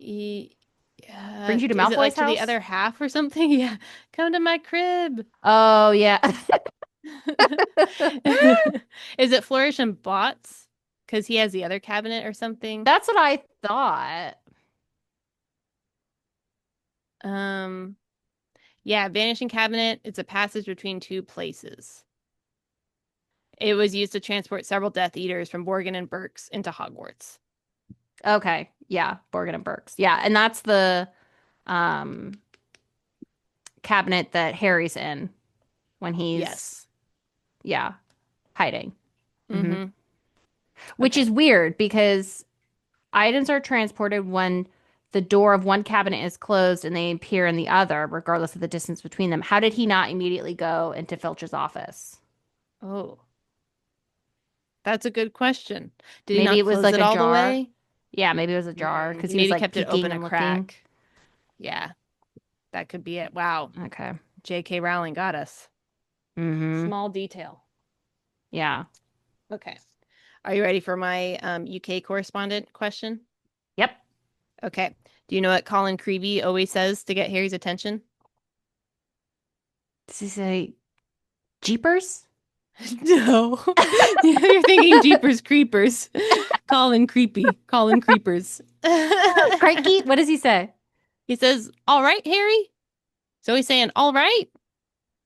Brings you to Is it like Malfoy's to the house? other half or something? Yeah. Come to my crib. Oh yeah. Is it Flourish and Bots? Because he has the other cabinet or something. That's what I thought. Um, yeah, Vanishing Cabinet. It's a passage between two places. It was used to transport several Death Eaters from Borgin and Burkes into Hogwarts. Okay. Yeah, Borgin and Burkes. Yeah, and that's the um cabinet that Harry's in when he's Yes. yeah, hiding. Hmm. Mm-hmm. Which Okay. is weird because items are transported when the door of one cabinet is closed and they appear in the other, regardless of the distance between them. How did he not immediately go into Filch's office? Oh, that's a good question. Did he Maybe not it was close like it a all the jar. way? Yeah, maybe it was a jar because He he was maybe like kept it open peeking a and looking. crack. Yeah, that could be it. Wow. Okay. J.K. Rowling got us. Mm-hmm. Small detail. Yeah. Okay. Are you ready for my UK correspondent question? Yep. Okay. Do you know what Colin Creevey always says to get Harry's attention? Does he say Jeepers? No. You're thinking Jeepers Creepers. Colin Creepy. Colin Creepers. Crikey? What does he say? He says, "All right, Harry." So he's saying, "All right."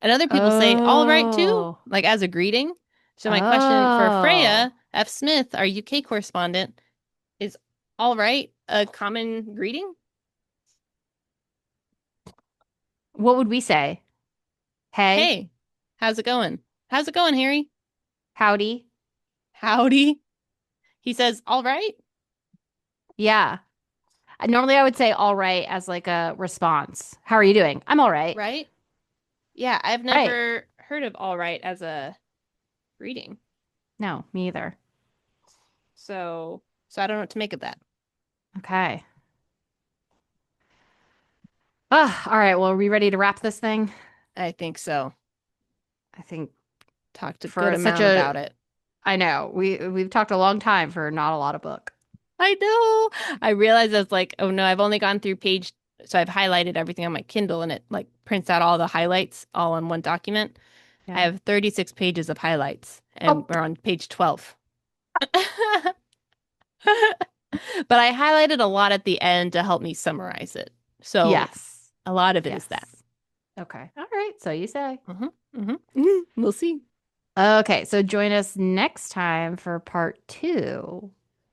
And other people say, "All right, too," Oh. like as a greeting. So my question for Oh. Freya F. Smith, our UK correspondent, is "all right" a common greeting? What would we say? Hey, Hey, how's it going? How's it going, Harry? howdy. Howdy. He says, all right, Yeah. Normally I would say all right as like a response. How are you doing? I'm all right. right? Yeah, I've Right. never heard of all right as a greeting. No, me either. So I don't know what to make of that. Okay. All right. Well, are we ready to wrap this thing? I think so. I think Talked a good for such amount a, about it. I know we've talked a long time for not a lot of book. I know. I realized I was like, oh no, I've only gone through page, so I've highlighted everything on my Kindle and it like prints out all the highlights all in one document. I Yeah. have 36 pages of highlights and Oh, we're on page 12. But I highlighted a lot at the end to help me summarize it. So yes. a lot of it is that. Yes. Okay. All right. So you say. We'll see. Okay. So join us next time for part two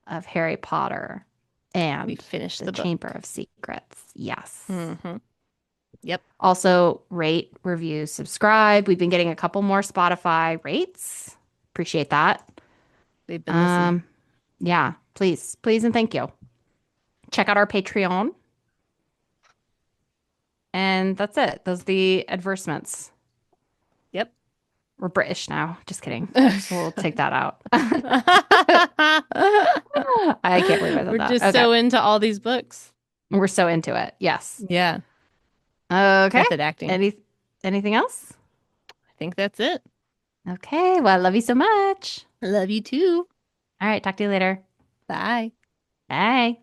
of Harry Potter We and finished the the Chamber book. of Secrets. Yes. Yep, Also, rate, review, subscribe. We've been getting a couple more Spotify rates. Appreciate that. they've been listening. Um, yeah, please, please, and thank you. Check out our Patreon. And that's it. Those are the advertisements. Yep. We're British now. Just kidding. We'll take that out. I can't believe I said We're that. just Okay. so into all these books. We're so into it. Yes. Yeah, Okay. method acting. Any anything else? I think that's it. Okay. Well, I love you so much. I love you too. All right. Talk to you later. Bye. Bye.